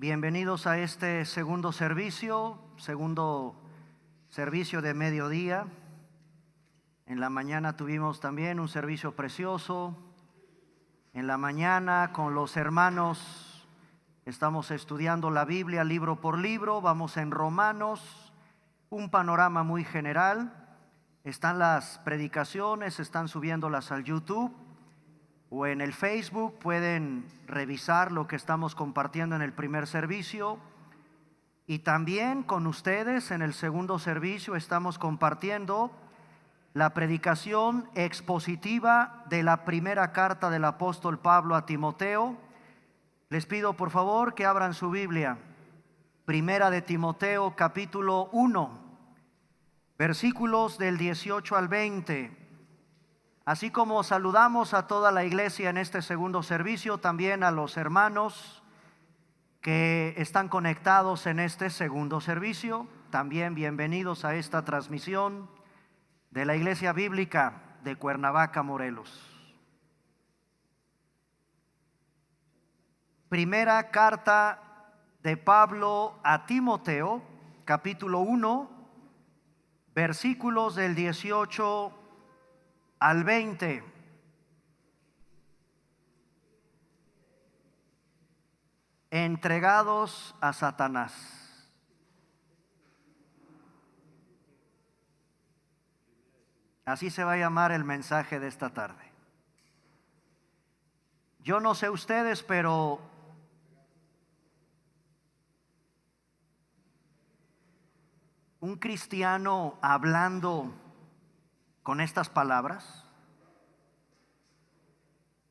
Bienvenidos a este segundo servicio de mediodía. En la mañana tuvimos también un servicio precioso. En la mañana con los hermanos estamos estudiando la Biblia libro por libro. Vamos en Romanos, un panorama muy general. Están las predicaciones, están subiéndolas al YouTube o en el Facebook. Pueden revisar lo que estamos compartiendo en el primer servicio. Y también con ustedes en el segundo servicio estamos compartiendo la predicación expositiva de la primera carta del apóstol Pablo a Timoteo. Les pido por favor que abran su Biblia. Primera de Timoteo capítulo 1, versículos del 18 al 20. Así como saludamos a toda la iglesia en este segundo servicio, también a los hermanos que están conectados en este segundo servicio, también bienvenidos a esta transmisión de la Iglesia Bíblica de Cuernavaca, Morelos. Primera carta de Pablo a Timoteo, capítulo 1, versículos del 18 al 20. Entregados a Satanás. Así se va a llamar el mensaje de esta tarde. Yo no sé ustedes, pero un cristiano hablando con estas palabras,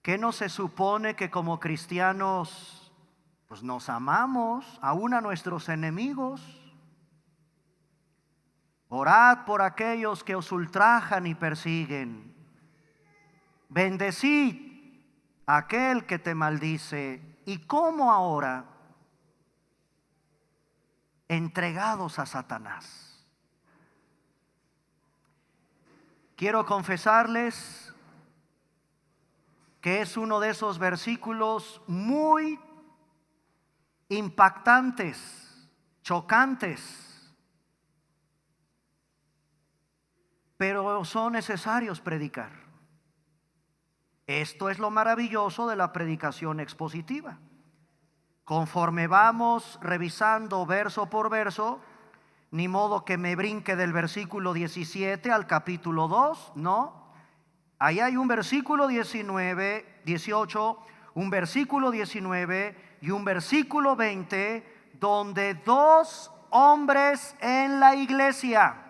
¿qué no se supone que como cristianos pues nos amamos aún a nuestros enemigos? Orad por aquellos que os ultrajan y persiguen. Bendecid a aquel que te maldice. ¿Y cómo ahora? Entregados a Satanás. Quiero confesarles que es uno de esos versículos muy impactantes, chocantes, pero son necesarios predicar. Esto es lo maravilloso de la predicación expositiva. Conforme vamos revisando verso por verso, ni modo que me brinque del versículo 17 al capítulo 2, no. Ahí hay un versículo 18, un versículo 19 y un versículo 20, donde dos hombres en la iglesia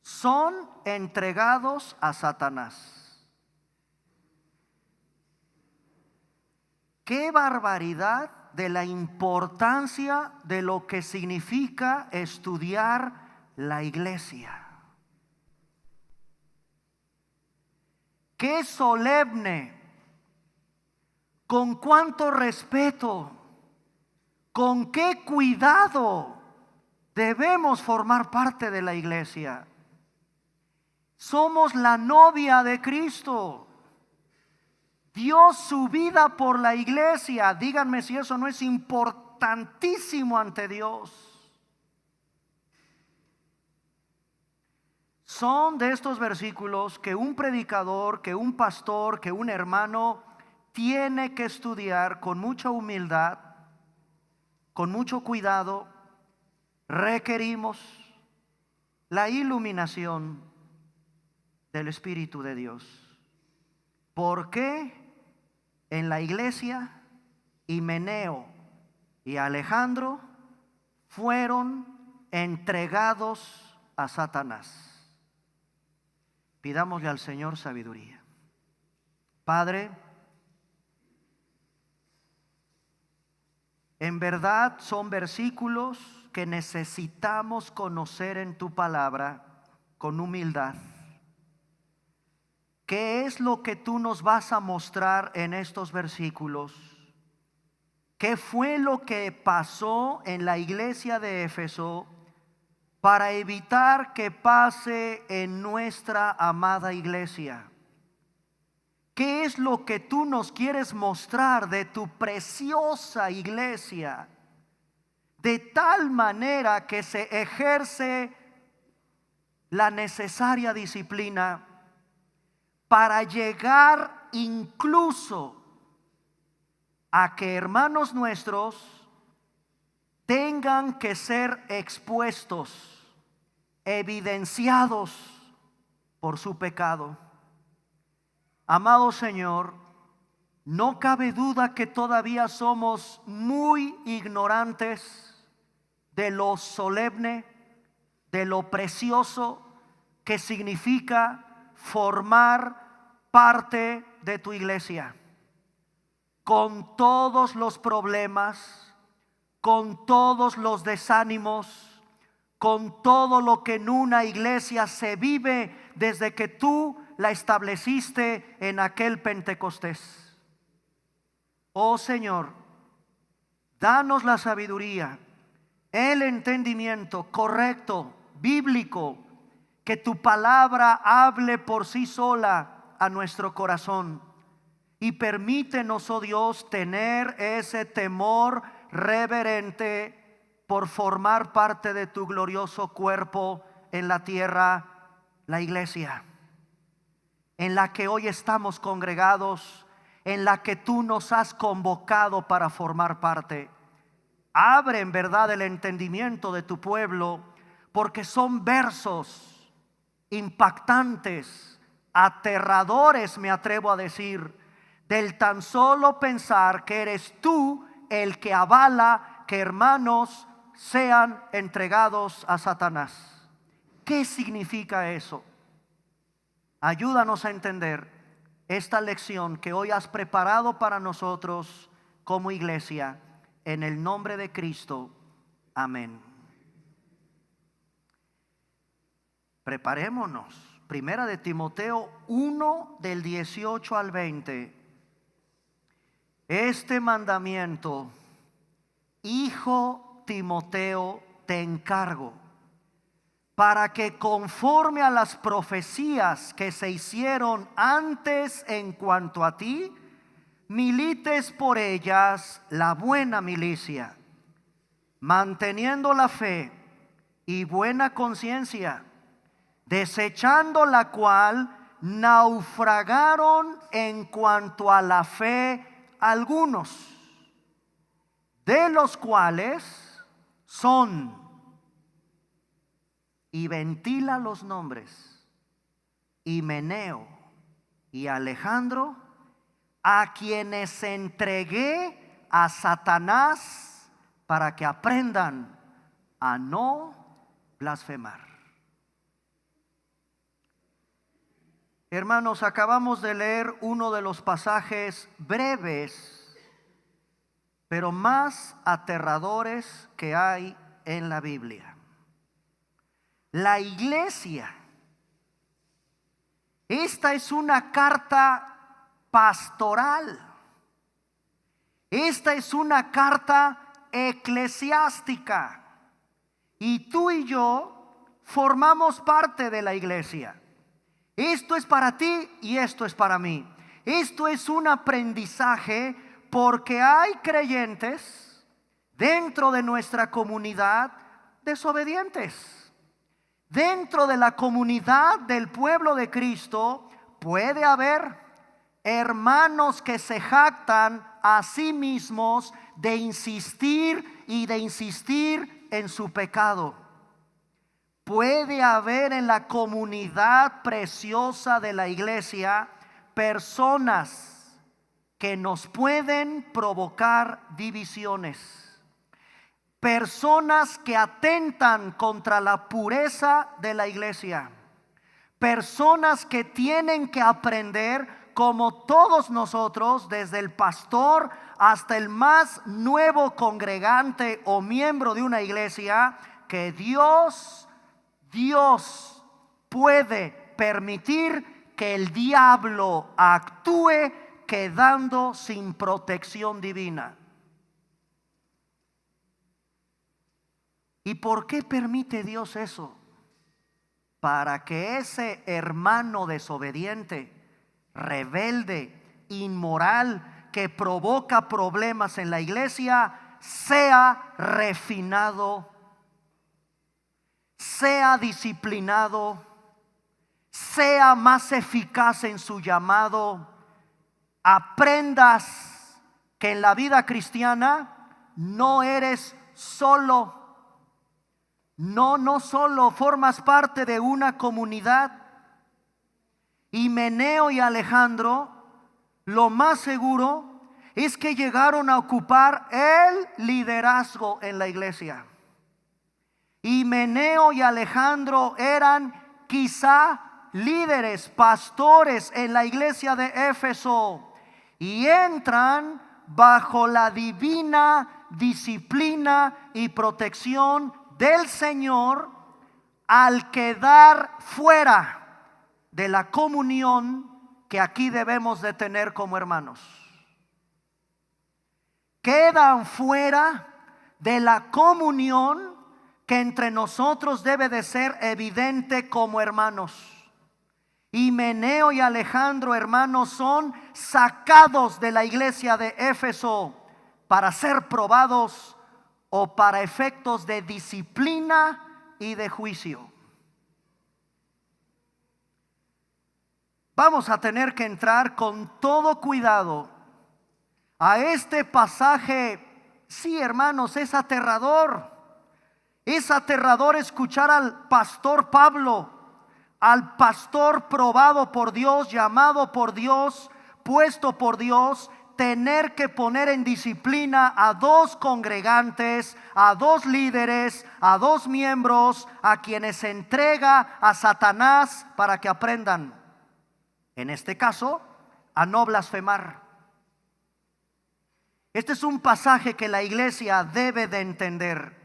son entregados a Satanás. ¡Qué barbaridad de la importancia de lo que significa estudiar la iglesia! ¡Qué solemne! Con cuánto respeto, con qué cuidado debemos formar parte de la iglesia. Somos la novia de Cristo. Dio su vida por la iglesia. Díganme si eso no es importantísimo ante Dios. Son de estos versículos que un predicador, que un pastor, que un hermano tiene que estudiar con mucha humildad, con mucho cuidado. Requerimos la iluminación del Espíritu de Dios. ¿Por qué en la iglesia Himeneo y Alejandro fueron entregados a Satanás? Pidámosle al Señor sabiduría. Padre, en verdad son versículos que necesitamos conocer en tu palabra con humildad. ¿Qué es lo que tú nos vas a mostrar en estos versículos? ¿Qué fue lo que pasó en la iglesia de Éfeso para evitar que pase en nuestra amada iglesia? ¿Qué es lo que tú nos quieres mostrar de tu preciosa iglesia? De tal manera que se ejerce la necesaria disciplina para llegar incluso a que hermanos nuestros tengan que ser expuestos, evidenciados por su pecado. Amado Señor, no cabe duda que todavía somos muy ignorantes de lo solemne, de lo precioso que significa formar parte de tu iglesia. Con todos los problemas, con todos los desánimos, con todo lo que en una iglesia se vive desde que tú la estableciste en aquel Pentecostés. Oh Señor, danos la sabiduría, el entendimiento correcto, bíblico, que tu palabra hable por sí sola a nuestro corazón. Y permítenos, oh Dios, tener ese temor reverente por formar parte de tu glorioso cuerpo en la tierra, la iglesia, en la que hoy estamos congregados, en la que tú nos has convocado para formar parte. Abre en verdad el entendimiento de tu pueblo, porque son versos impactantes, aterradores, me atrevo a decir, del tan solo pensar que eres tú el que avala que hermanos sean entregados a Satanás. ¿Qué significa eso? Ayúdanos a entender esta lección que hoy has preparado para nosotros como iglesia, en el nombre de Cristo. Amén. Preparémonos. Primera de Timoteo 1 del 18 al 20. Este mandamiento, hijo Timoteo, te encargo, para que conforme a las profecías que se hicieron antes en cuanto a ti, milites por ellas la buena milicia, manteniendo la fe y buena conciencia, desechando la cual naufragaron en cuanto a la fe algunos, de los cuales son, y ventila los nombres, Himeneo y Alejandro, a quienes entregué a Satanás para que aprendan a no blasfemar. Hermanos, acabamos de leer uno de los pasajes breves, pero más aterradores que hay en la Biblia. La iglesia, esta es una carta pastoral, esta es una carta eclesiástica, y tú y yo formamos parte de la iglesia. Esto es para ti y esto es para mí. Esto es un aprendizaje porque hay creyentes dentro de nuestra comunidad desobedientes. Dentro de la comunidad del pueblo de Cristo puede haber hermanos que se jactan a sí mismos de insistir y de insistir en su pecado. Puede haber en la comunidad preciosa de la iglesia personas que nos pueden provocar divisiones, personas que atentan contra la pureza de la iglesia, personas que tienen que aprender, como todos nosotros, desde el pastor hasta el más nuevo congregante o miembro de una iglesia, que Dios puede permitir que el diablo actúe quedando sin protección divina. ¿Y por qué permite Dios eso? Para que ese hermano desobediente rebelde, inmoral, que provoca problemas en la iglesia, sea refinado, sea disciplinado, sea más eficaz en su llamado. Aprendas que en la vida cristiana no eres solo. No solo, formas parte de una comunidad. Himeneo y Alejandro, lo más seguro es que llegaron a ocupar el liderazgo en la iglesia. Himeneo y Alejandro eran quizá líderes, pastores en la iglesia de Éfeso, y entran bajo la divina disciplina y protección del Señor al quedar fuera de la comunión que aquí debemos de tener como hermanos. Quedan fuera de la comunión que entre nosotros debe de ser evidente como hermanos. Himeneo y Alejandro, hermanos, son sacados de la iglesia de Éfeso para ser probados o para efectos de disciplina y de juicio. Vamos a tener que entrar con todo cuidado a este pasaje. Sí, hermanos, es aterrador. Es aterrador escuchar al pastor Pablo, al pastor probado por Dios, llamado por Dios, puesto por Dios, tener que poner en disciplina a dos congregantes, a dos líderes, a dos miembros, a quienes se entrega a Satanás para que aprendan, en este caso, a no blasfemar. Este es un pasaje que la iglesia debe de entender.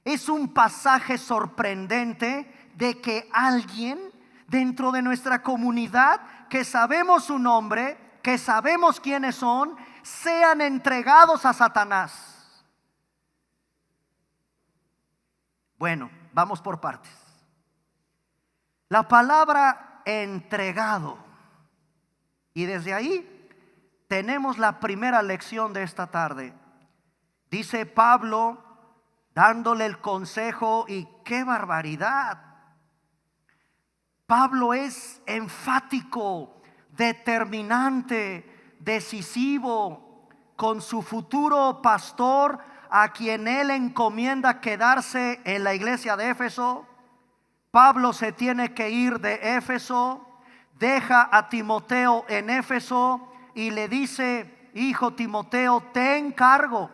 Es un pasaje sorprendente de que alguien dentro de nuestra comunidad, que sabemos su nombre, que sabemos quiénes son, sean entregados a Satanás. Bueno, vamos por partes. La palabra entregado, y desde ahí tenemos la primera lección de esta tarde. Dice Pablo, dándole el consejo, y qué barbaridad. Pablo es enfático, determinante, decisivo con su futuro pastor, a quien él encomienda quedarse en la iglesia de Éfeso. Pablo se tiene que ir de Éfeso, deja a Timoteo en Éfeso y le dice: hijo Timoteo, te encargo.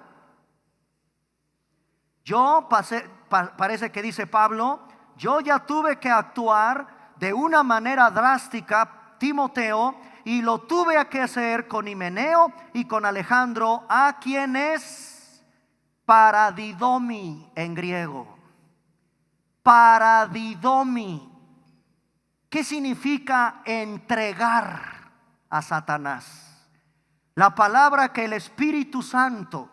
Parece que dice Pablo, yo ya tuve que actuar de una manera drástica, Timoteo, y lo tuve que hacer con Himeneo y con Alejandro, a quienes paradidomi en griego. Paradidomi. ¿Qué significa entregar a Satanás? La palabra que el Espíritu Santo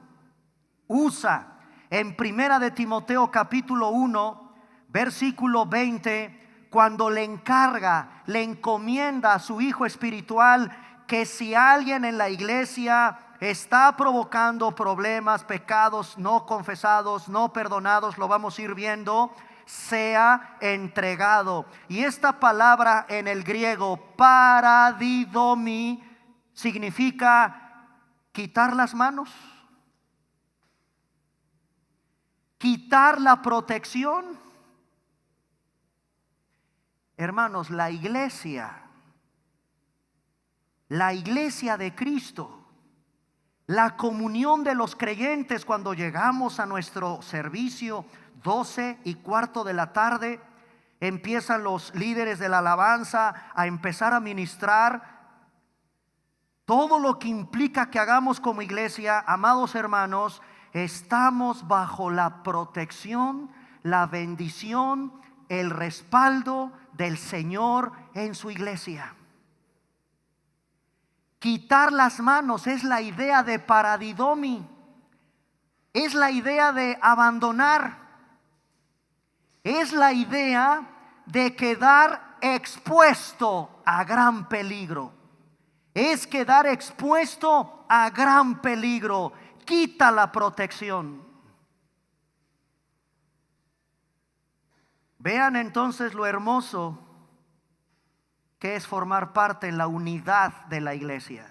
usa en Primera de Timoteo capítulo 1, versículo 20, cuando le encarga, le encomienda a su hijo espiritual que si alguien en la iglesia está provocando problemas, pecados no confesados, no perdonados, lo vamos a ir viendo, sea entregado. Y esta palabra en el griego, paradidomi, significa quitar las manos, quitar la protección. Hermanos, la iglesia de Cristo, la comunión de los creyentes, cuando llegamos a nuestro servicio 12:15 de la tarde, empiezan los líderes de la alabanza a empezar a ministrar todo lo que implica que hagamos como iglesia. Amados hermanos, estamos bajo la protección, la bendición, el respaldo del Señor en su iglesia. Quitar las manos es la idea de paradidomi, es la idea de abandonar, es la idea de quedar expuesto a gran peligro. es quedar expuesto a gran peligro. Quita la protección. Vean entonces lo hermoso que es formar parte en la unidad de la iglesia.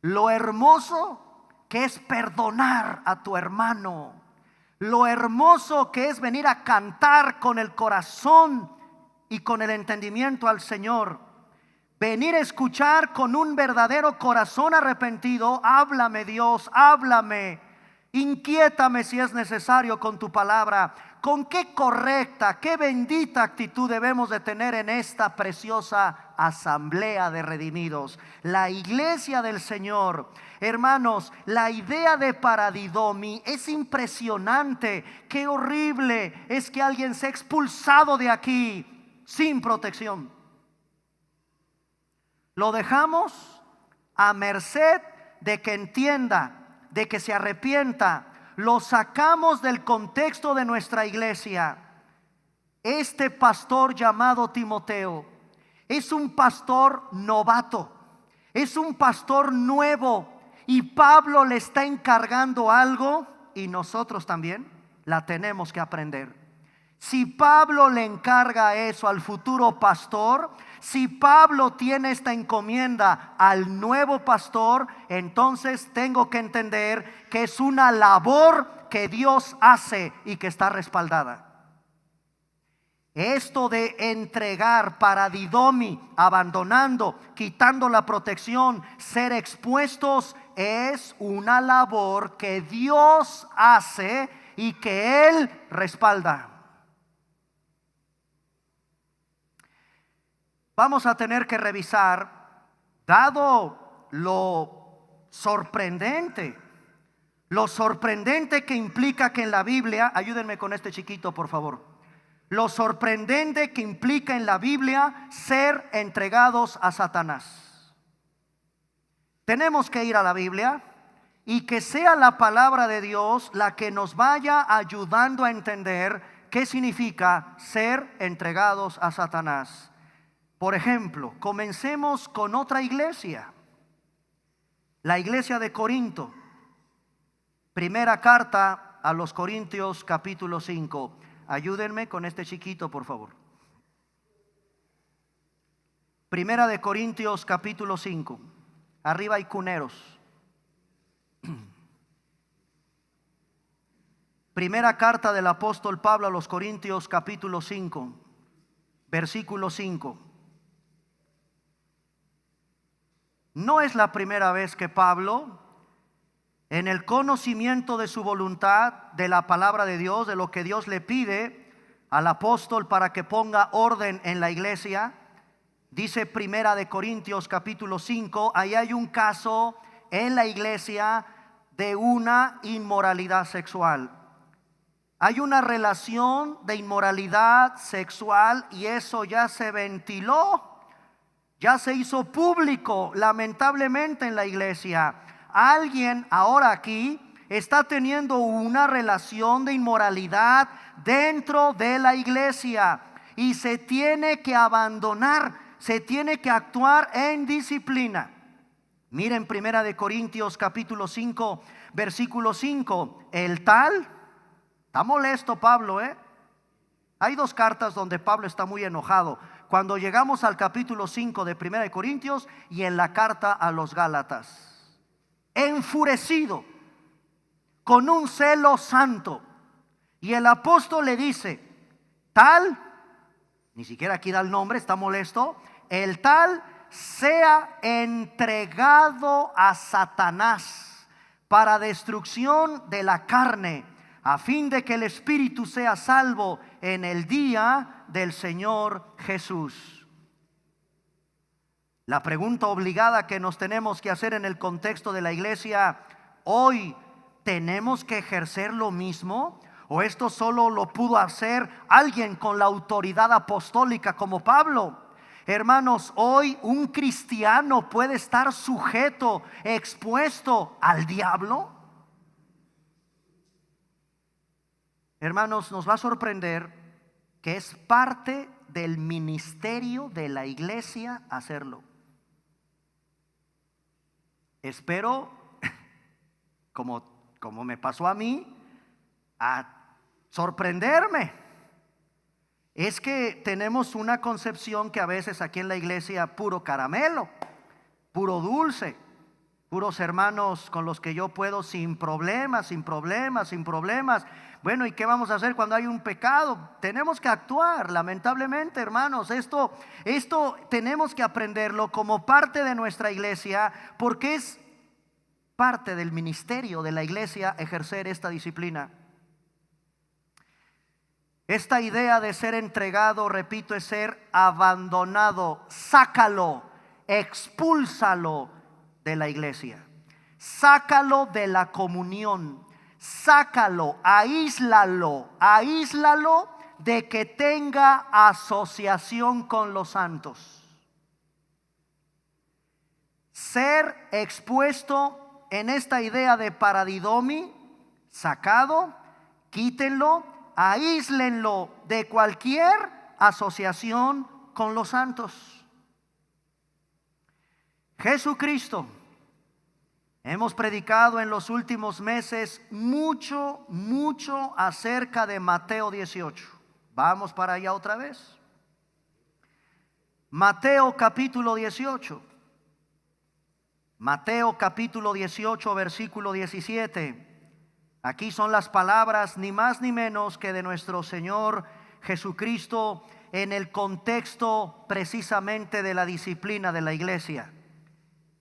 Lo hermoso que es perdonar a tu hermano. Lo hermoso que es venir a cantar con el corazón y con el entendimiento al Señor. Venir a escuchar con un verdadero corazón arrepentido. Háblame, Dios, háblame. Inquiétame si es necesario con tu palabra. Con qué correcta, qué bendita actitud debemos de tener en esta preciosa asamblea de redimidos, la iglesia del Señor. Hermanos, la idea de paradidomi es impresionante. Qué horrible es que alguien sea expulsado de aquí sin protección. Lo dejamos a merced de que entienda, de que se arrepienta. Lo sacamos del contexto de nuestra iglesia. Este pastor llamado Timoteo es un pastor novato, es un pastor nuevo, y Pablo le está encargando algo y nosotros también la tenemos que aprender. Si Pablo le encarga eso al futuro pastor, si Pablo tiene esta encomienda al nuevo pastor, entonces tengo que entender que es una labor que Dios hace y que está respaldada. Esto de entregar paradidomi, abandonando, quitando la protección, ser expuestos, es una labor que Dios hace y que Él respalda. Vamos a tener que revisar, dado lo sorprendente que implica que en la Biblia, ayúdenme con este chiquito por favor, lo sorprendente que implica en la Biblia ser entregados a Satanás. Tenemos que ir a la Biblia y que sea la palabra de Dios la que nos vaya ayudando a entender qué significa ser entregados a Satanás. Por ejemplo, comencemos con otra iglesia, la iglesia de Corinto. Primera carta a los Corintios, capítulo 5. Ayúdenme con este chiquito, por favor. Primera de Corintios, capítulo 5. Arriba hay cuneros. Primera carta del apóstol Pablo a los Corintios, capítulo 5, versículo 5. No es la primera vez que Pablo, en el conocimiento de su voluntad, de la palabra de Dios, de lo que Dios le pide al apóstol para que ponga orden en la iglesia, dice Primera de Corintios capítulo 5, ahí hay un caso en la iglesia de una inmoralidad sexual. Hay una relación de inmoralidad sexual y eso ya se ventiló. Ya se hizo público, lamentablemente, en la iglesia. Alguien ahora aquí está teniendo una relación de inmoralidad dentro de la iglesia y se tiene que abandonar, se tiene que actuar en disciplina. Miren Primera de Corintios capítulo 5, versículo 5. El tal, está molesto Pablo, Hay dos cartas donde Pablo está muy enojado. Cuando llegamos al capítulo 5 de Primera de Corintios y en la carta a los Gálatas. Enfurecido, con un celo santo. Y el apóstol le dice, tal, ni siquiera aquí da el nombre, está molesto, el tal sea entregado a Satanás para destrucción de la carne, a fin de que el espíritu sea salvo en el día del Señor Jesús. La pregunta obligada que nos tenemos que hacer en el contexto de la iglesia hoy, ¿tenemos que ejercer lo mismo? ¿O esto solo lo pudo hacer alguien con la autoridad apostólica como Pablo? Hermanos, hoy un cristiano puede estar sujeto, expuesto al diablo. Hermanos, nos va a sorprender que es parte del ministerio de la iglesia hacerlo. espero, como me pasó a mí, a sorprenderme. Es que tenemos una concepción que a veces aquí en la iglesia puro caramelo, puro dulce, puros hermanos con los que yo puedo sin problemas, sin problemas, sin problemas. Bueno, ¿y qué vamos a hacer cuando hay un pecado? Tenemos que actuar, lamentablemente, hermanos. Esto tenemos que aprenderlo como parte de nuestra iglesia, porque es parte del ministerio de la iglesia ejercer esta disciplina. Esta idea de ser entregado, repito, es ser abandonado. Sácalo, expúlsalo de la iglesia. Sácalo de la comunión. Sácalo, aíslalo de que tenga asociación con los santos. Ser expuesto en esta idea de paradidomi, sacado, quítenlo, aíslenlo de cualquier asociación con los santos. Jesucristo, hemos predicado en los últimos meses mucho acerca de Mateo 18. Vamos para allá otra vez. Mateo capítulo 18. Mateo capítulo 18, versículo 17. Aquí son las palabras ni más ni menos que de nuestro Señor Jesucristo en el contexto precisamente de la disciplina de la iglesia.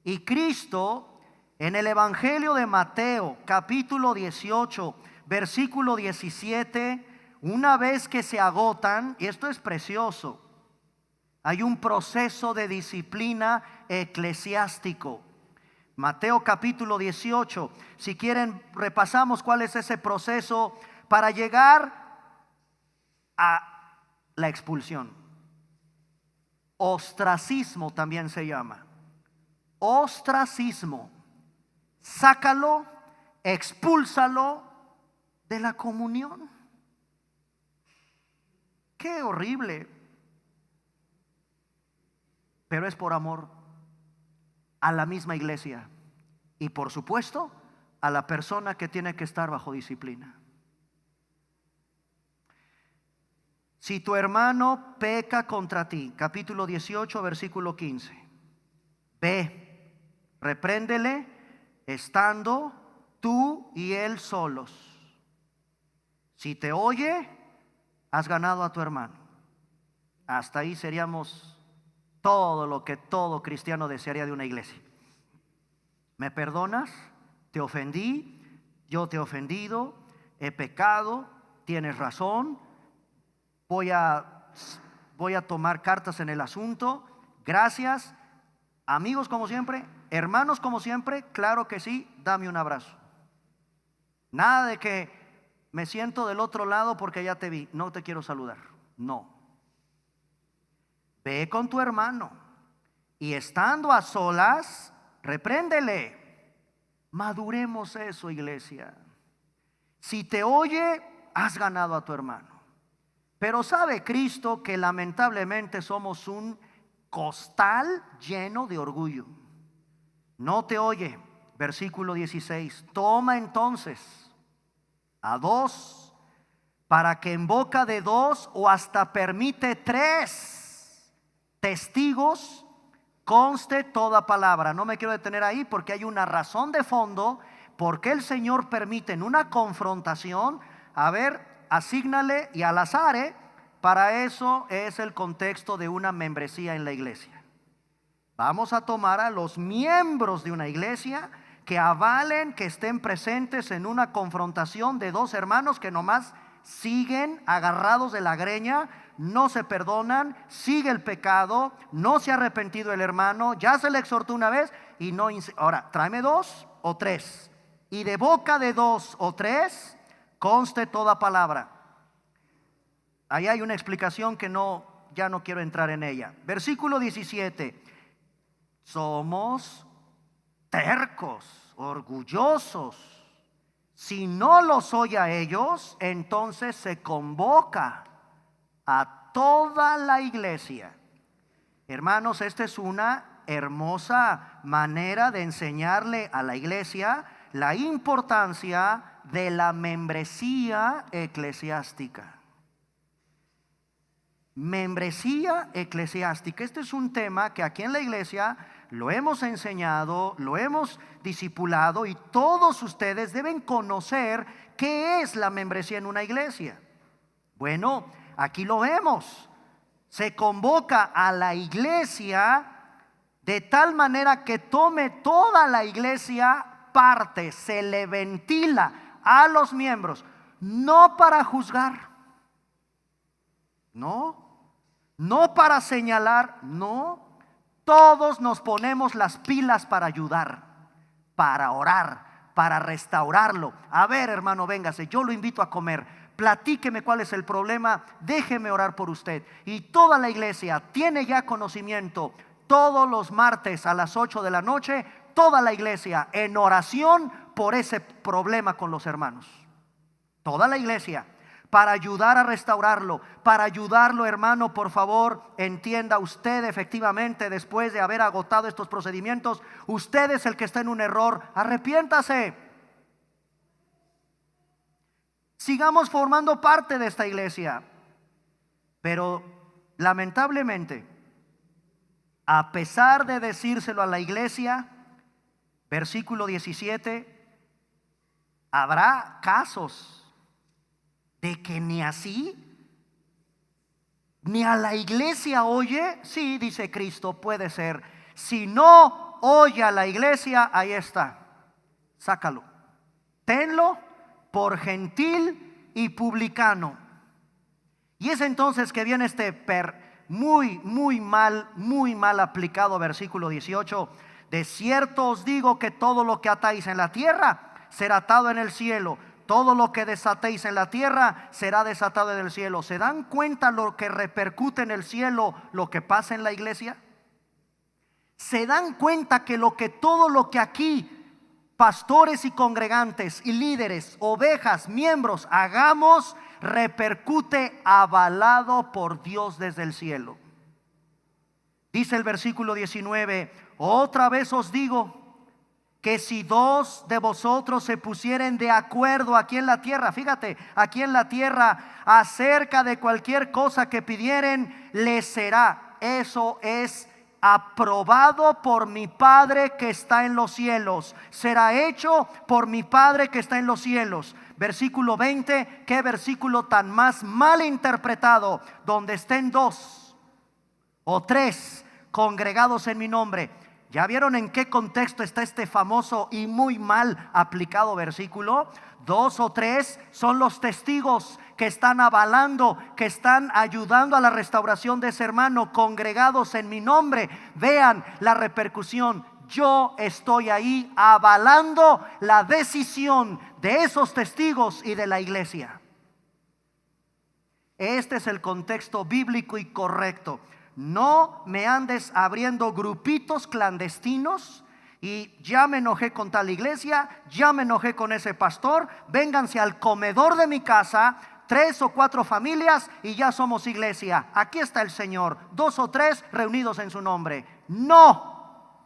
Y Cristo en el Evangelio de Mateo capítulo 18 versículo 17, una vez que se agotan, y esto es precioso, hay un proceso de disciplina eclesiástico. Mateo capítulo 18, si quieren repasamos cuál es ese proceso para llegar a la expulsión. Ostracismo también se llama. Ostracismo. Sácalo, expúlsalo de la comunión. Qué horrible. Pero es por amor a la misma iglesia y por supuesto a la persona que tiene que estar bajo disciplina. Si tu hermano peca contra ti, capítulo 18, versículo 15, ve, repréndele estando tú y él solos. Si te oye, has ganado a tu hermano. Hasta ahí seríamos todo lo que todo cristiano desearía de una iglesia. ¿Me perdonas? Te ofendí, yo te he ofendido, he pecado, tienes razón, voy a tomar cartas en el asunto, gracias, amigos como siempre, hermanos como siempre, claro que sí, dame un abrazo. Nada de que me siento del otro lado porque ya te vi, no te quiero saludar, no. Ve con tu hermano y estando a solas, repréndele. Maduremos eso, iglesia. Si te oye, has ganado a tu hermano. Pero sabe Cristo que lamentablemente somos un costal lleno de orgullo. No te oye, versículo 16. Toma entonces a dos, para que en boca de dos o hasta permite tres testigos conste toda palabra. No me quiero detener ahí porque hay una razón de fondo por qué el Señor permite en una confrontación, a ver, asígnale y al azar, para eso es el contexto de una membresía en la iglesia. Vamos a tomar a los miembros de una iglesia que avalen, que estén presentes en una confrontación de dos hermanos que nomás siguen agarrados de la greña, no se perdonan, sigue el pecado, no se ha arrepentido el hermano, ya se le exhortó una vez y no. Ahora, tráeme dos o tres, y de boca de dos o tres conste toda palabra. Ahí hay una explicación que ya no quiero entrar en ella. Versículo 17. Somos tercos, orgullosos. Si no los oye a ellos, entonces se convoca a toda la iglesia. Hermanos, esta es una hermosa manera de enseñarle a la iglesia la importancia de la membresía eclesiástica. Membresía eclesiástica. Este es un tema que aquí en la iglesia lo hemos enseñado, lo hemos discipulado, y todos ustedes deben conocer qué es la membresía en una iglesia. Bueno, aquí lo vemos. Se convoca a la iglesia de tal manera que tome toda la iglesia parte, se le ventila a los miembros, no para juzgar, no para señalar, no. Todos nos ponemos las pilas para ayudar, para orar, para restaurarlo. A ver, hermano, véngase, yo lo invito a comer. Platíqueme cuál es el problema, déjeme orar por usted. Y toda la iglesia tiene ya conocimiento. Todos los martes a las 8 de la noche, toda la iglesia en oración por ese problema con los hermanos. Toda la iglesia, para ayudar a restaurarlo, para ayudarlo, hermano, por favor, entienda usted efectivamente, después de haber agotado estos procedimientos, usted es el que está en un error, arrepiéntase. Sigamos formando parte de esta iglesia. Pero lamentablemente, a pesar de decírselo a la iglesia, versículo 17, habrá casos de que ni así, ni a la iglesia oye. Sí, dice Cristo, puede ser. Si no oye a la iglesia, ahí está, sácalo, tenlo por gentil y publicano. Y es entonces que viene este muy mal aplicado versículo 18. De cierto os digo que todo lo que atáis en la tierra será atado en el cielo, todo lo que desatéis en la tierra será desatado en el cielo. ¿Se dan cuenta lo que repercute en el cielo, lo que pasa en la iglesia? ¿Se dan cuenta que todo lo que aquí pastores y congregantes y líderes, ovejas, miembros hagamos, repercute avalado por Dios desde el cielo? Dice el versículo 19: otra vez os digo que si dos de vosotros se pusieren de acuerdo aquí en la tierra, fíjate, aquí en la tierra, acerca de cualquier cosa que pidieren, les será. Eso es aprobado por mi Padre que está en los cielos. Será hecho por mi Padre que está en los cielos. Versículo 20, qué versículo tan más mal interpretado. Donde estén dos o tres congregados en mi nombre. ¿Ya vieron en qué contexto está este famoso y muy mal aplicado versículo? Dos o tres son los testigos que están avalando, que están ayudando a la restauración de ese hermano, congregados en mi nombre. Vean la repercusión. Yo estoy ahí avalando la decisión de esos testigos y de la iglesia. Este es el contexto bíblico y correcto. No me andes abriendo grupitos clandestinos y ya me enojé con tal iglesia, ya me enojé con ese pastor, vénganse al comedor de mi casa, 3 o 4 familias y ya somos iglesia. Aquí está el Señor, 2 o 3 reunidos en su nombre. No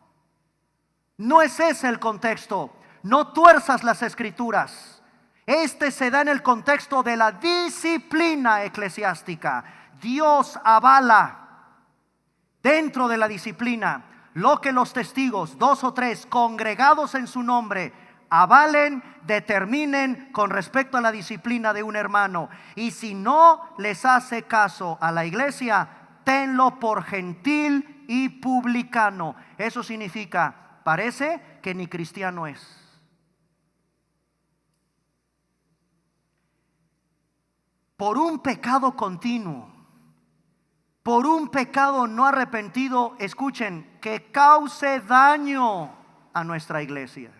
es ese el contexto. No tuerzas las escrituras. Este se da en el contexto de la disciplina eclesiástica. Dios avala dentro de la disciplina lo que los testigos, 2 o 3 congregados en su nombre, avalen, determinen con respecto a la disciplina de un hermano. Y si no les hace caso a la iglesia, tenlo por gentil y publicano. Eso significa, parece que ni cristiano es. Por un pecado continuo, por un pecado no arrepentido, escuchen, que cause daño a nuestra iglesia,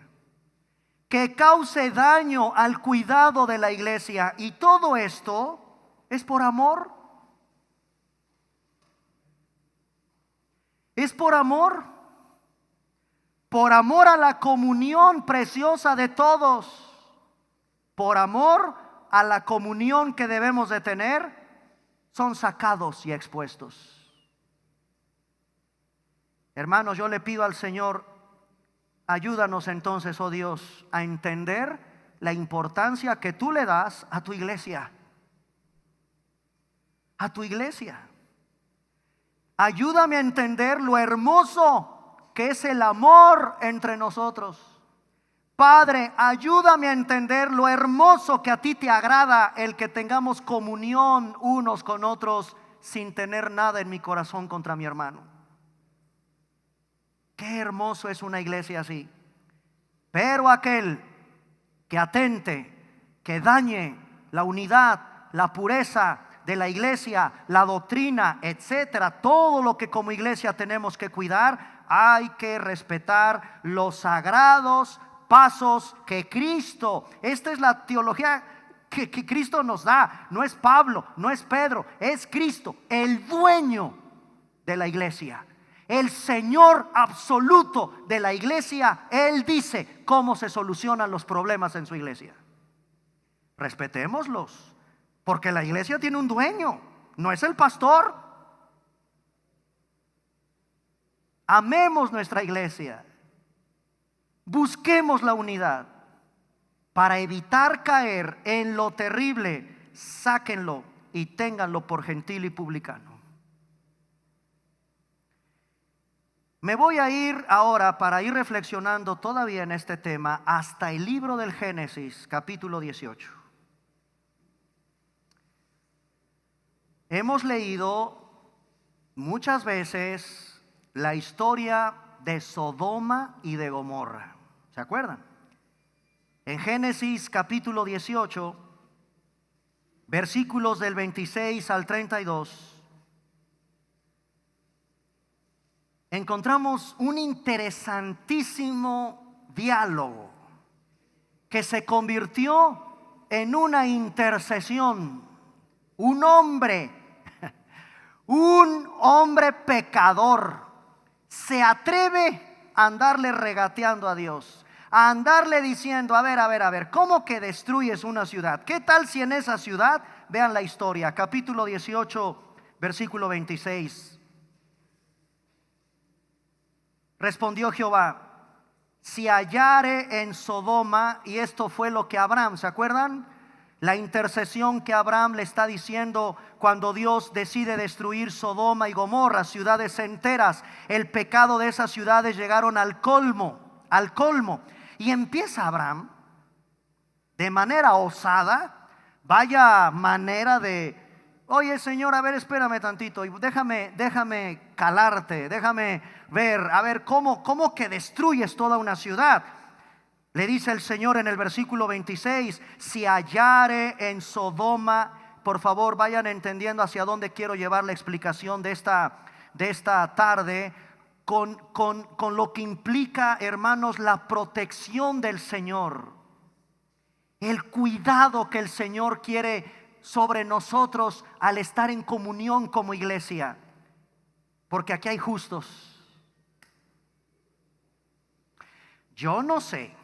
que cause daño al cuidado de la iglesia. Y todo esto es por amor. Es por amor a la comunión preciosa de todos, por amor a la comunión que debemos de tener, son sacados y expuestos. Hermanos, yo le pido al Señor, ayúdanos entonces, oh Dios, a entender la importancia que tú le das a tu iglesia. A tu iglesia. Ayúdame a entender lo hermoso que es el amor entre nosotros. Padre, ayúdame a entender lo hermoso que a ti te agrada el que tengamos comunión unos con otros sin tener nada en mi corazón contra mi hermano. Qué hermoso es una iglesia así. Pero aquel que atente, que dañe la unidad, la pureza de la iglesia, la doctrina, etcétera, todo lo que como iglesia tenemos que cuidar, hay que respetar los sagrados pasos que Cristo, esta es la teología que Cristo nos da, no es Pablo, no es Pedro, es Cristo, el dueño de la iglesia, el Señor absoluto de la iglesia. Él dice cómo se solucionan los problemas en su iglesia. Respetémoslos, porque la iglesia tiene un dueño, no es el pastor. Amemos nuestra iglesia. Busquemos la unidad para evitar caer en lo terrible. Sáquenlo y ténganlo por gentil y publicano. Me voy a ir ahora, para ir reflexionando todavía en este tema, hasta el libro del Génesis, capítulo 18. Hemos leído muchas veces la historia de Sodoma y de Gomorra. ¿Se acuerdan? En Génesis capítulo 18, versículos del 26 al 32, encontramos un interesantísimo diálogo que se convirtió en una intercesión. Un hombre pecador se atreve a andarle regateando a Dios, a andarle diciendo, a ver, ¿cómo que destruyes una ciudad? ¿Qué tal si en esa ciudad? Vean la historia, capítulo 18, versículo 26. Respondió Jehová: si hallare en Sodoma, y esto fue lo que Abraham, ¿se acuerdan? La intercesión que Abraham le está diciendo cuando Dios decide destruir Sodoma y Gomorra, ciudades enteras. El pecado de esas ciudades llegaron al colmo. Y empieza Abraham de manera osada, vaya manera de, oye Señor, a ver, espérame tantito, déjame calarte, déjame ver, a ver, cómo que destruyes toda una ciudad. Le dice el Señor en el versículo 26, si hallare en Sodoma. Por favor, vayan entendiendo hacia dónde quiero llevar la explicación de esta tarde, con lo que implica, hermanos, la protección del Señor, el cuidado que el Señor quiere sobre nosotros al estar en comunión como iglesia, porque aquí hay justos. Yo no sé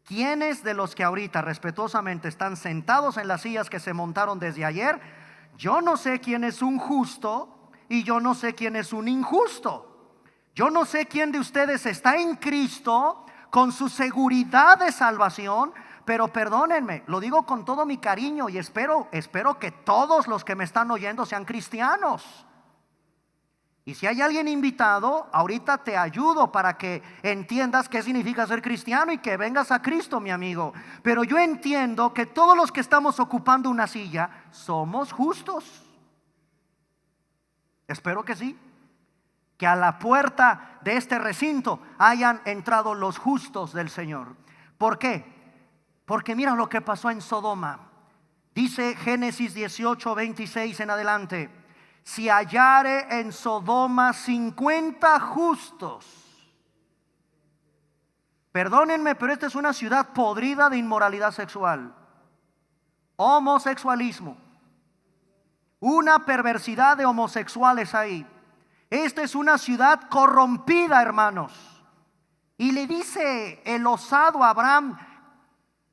¿quiénes de los que ahorita respetuosamente están sentados en las sillas que se montaron desde ayer? Yo no sé quién es un justo y yo no sé quién es un injusto. Yo no sé quién de ustedes está en Cristo con su seguridad de salvación, pero perdónenme, lo digo con todo mi cariño y espero que todos los que me están oyendo sean cristianos. Y si hay alguien invitado, ahorita te ayudo para que entiendas qué significa ser cristiano y que vengas a Cristo, mi amigo. Pero yo entiendo que todos los que estamos ocupando una silla somos justos. Espero que sí. Que a la puerta de este recinto hayan entrado los justos del Señor. ¿Por qué? Porque mira lo que pasó en Sodoma. Dice Génesis 18, 26 en adelante: si hallare en Sodoma 50 justos. Perdónenme, pero esta es una ciudad podrida de inmoralidad sexual, homosexualismo, una perversidad de homosexuales ahí. Esta es una ciudad corrompida, hermanos. Y le dice el osado a Abraham: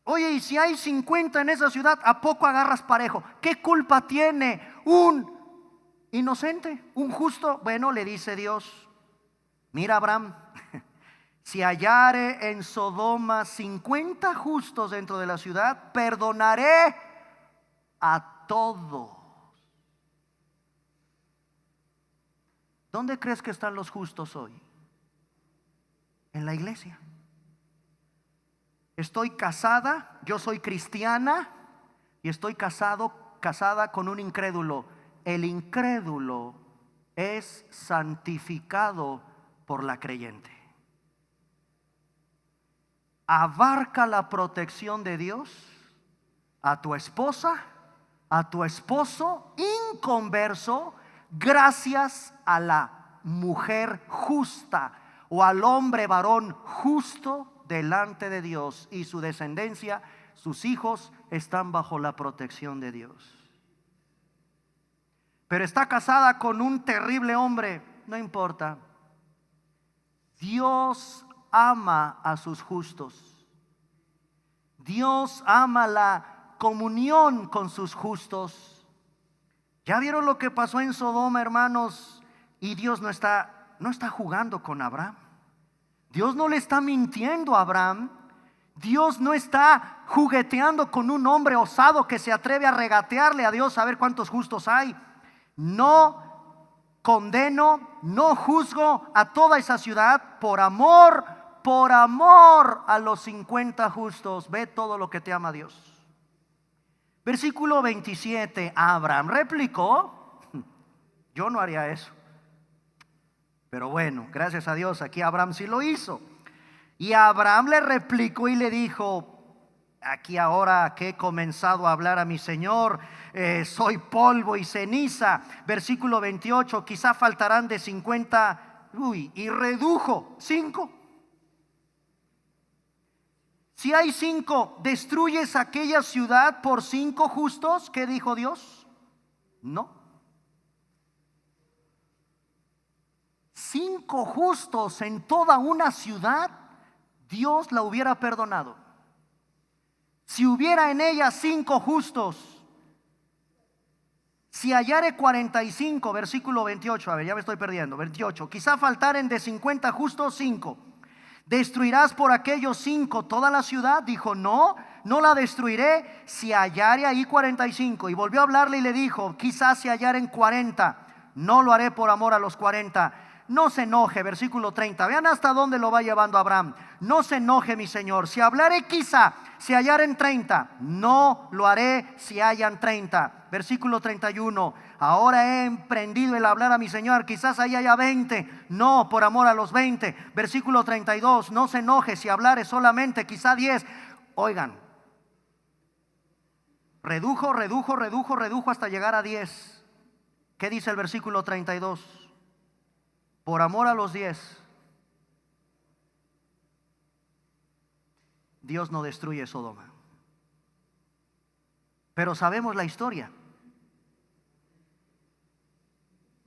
oye, y si hay 50 en esa ciudad, ¿a poco agarras parejo? ¿Qué culpa tiene un inocente, un justo? Bueno, le dice Dios, Mira, Abraham, si hallare en Sodoma 50 justos dentro de la ciudad, perdonaré a todos. ¿Dónde crees que están los justos hoy? En la iglesia. Estoy casada, yo soy cristiana y estoy casada con un incrédulo. El incrédulo es santificado por la creyente. Abarca la protección de Dios a tu esposa, a tu esposo inconverso, gracias a la mujer justa o al hombre varón justo delante de Dios, y su descendencia, sus hijos, están bajo la protección de Dios. Pero está casada con un terrible hombre, no importa. Dios ama a sus justos. Dios ama la comunión con sus justos. ¿Ya vieron lo que pasó en Sodoma, hermanos? Y Dios no está jugando con Abraham. Dios no le está mintiendo a Abraham. Dios no está jugueteando con un hombre osado que se atreve a regatearle a Dios a ver cuántos justos hay. No condeno, no juzgo a toda esa ciudad por amor a los 50 justos. Ve todo lo que te ama Dios. Versículo 27, Abraham replicó: yo no haría eso. Pero bueno, gracias a Dios, aquí Abraham sí lo hizo. Y Abraham le replicó y le dijo: aquí ahora que he comenzado a hablar a mi Señor, soy polvo y ceniza. Versículo 28, quizá faltarán de 50, y redujo 5. Si hay 5, ¿destruyes aquella ciudad por 5 justos? ¿Qué dijo Dios? No. 5 justos en toda una ciudad, Dios la hubiera perdonado. Si hubiera en ella 5 justos, si hallare 45, versículo 28, a ver, ya me estoy perdiendo, 28, quizá faltaren de 50 justos 5. ¿Destruirás por aquellos 5 toda la ciudad? Dijo: no, no la destruiré si hallare ahí 45. Y volvió a hablarle y le dijo: quizás si hallaren 40, no lo haré por amor a los 40. No se enoje, versículo 30. Vean hasta dónde lo va llevando Abraham. No se enoje, mi Señor. Si hablaré quizá, si hallaren 30, no lo haré si hayan 30. Versículo 31. Ahora he emprendido el hablar a mi Señor, quizás ahí haya 20, no por amor a los 20. Versículo 32. No se enoje si hablare solamente quizá 10. Oigan, redujo hasta llegar a 10. ¿Qué dice el versículo 32? Por amor a los 10, Dios no destruye Sodoma. Pero sabemos la historia.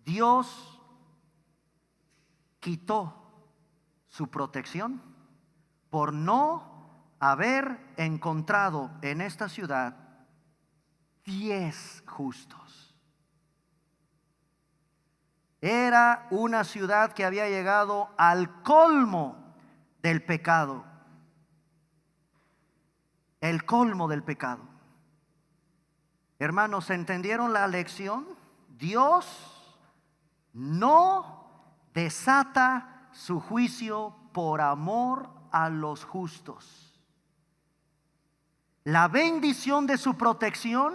Dios quitó su protección por no haber encontrado en esta ciudad 10 justos. Era una ciudad que había llegado al colmo del pecado. El colmo del pecado. Hermanos, ¿entendieron la lección? Dios no desata su juicio por amor a los justos. La bendición de su protección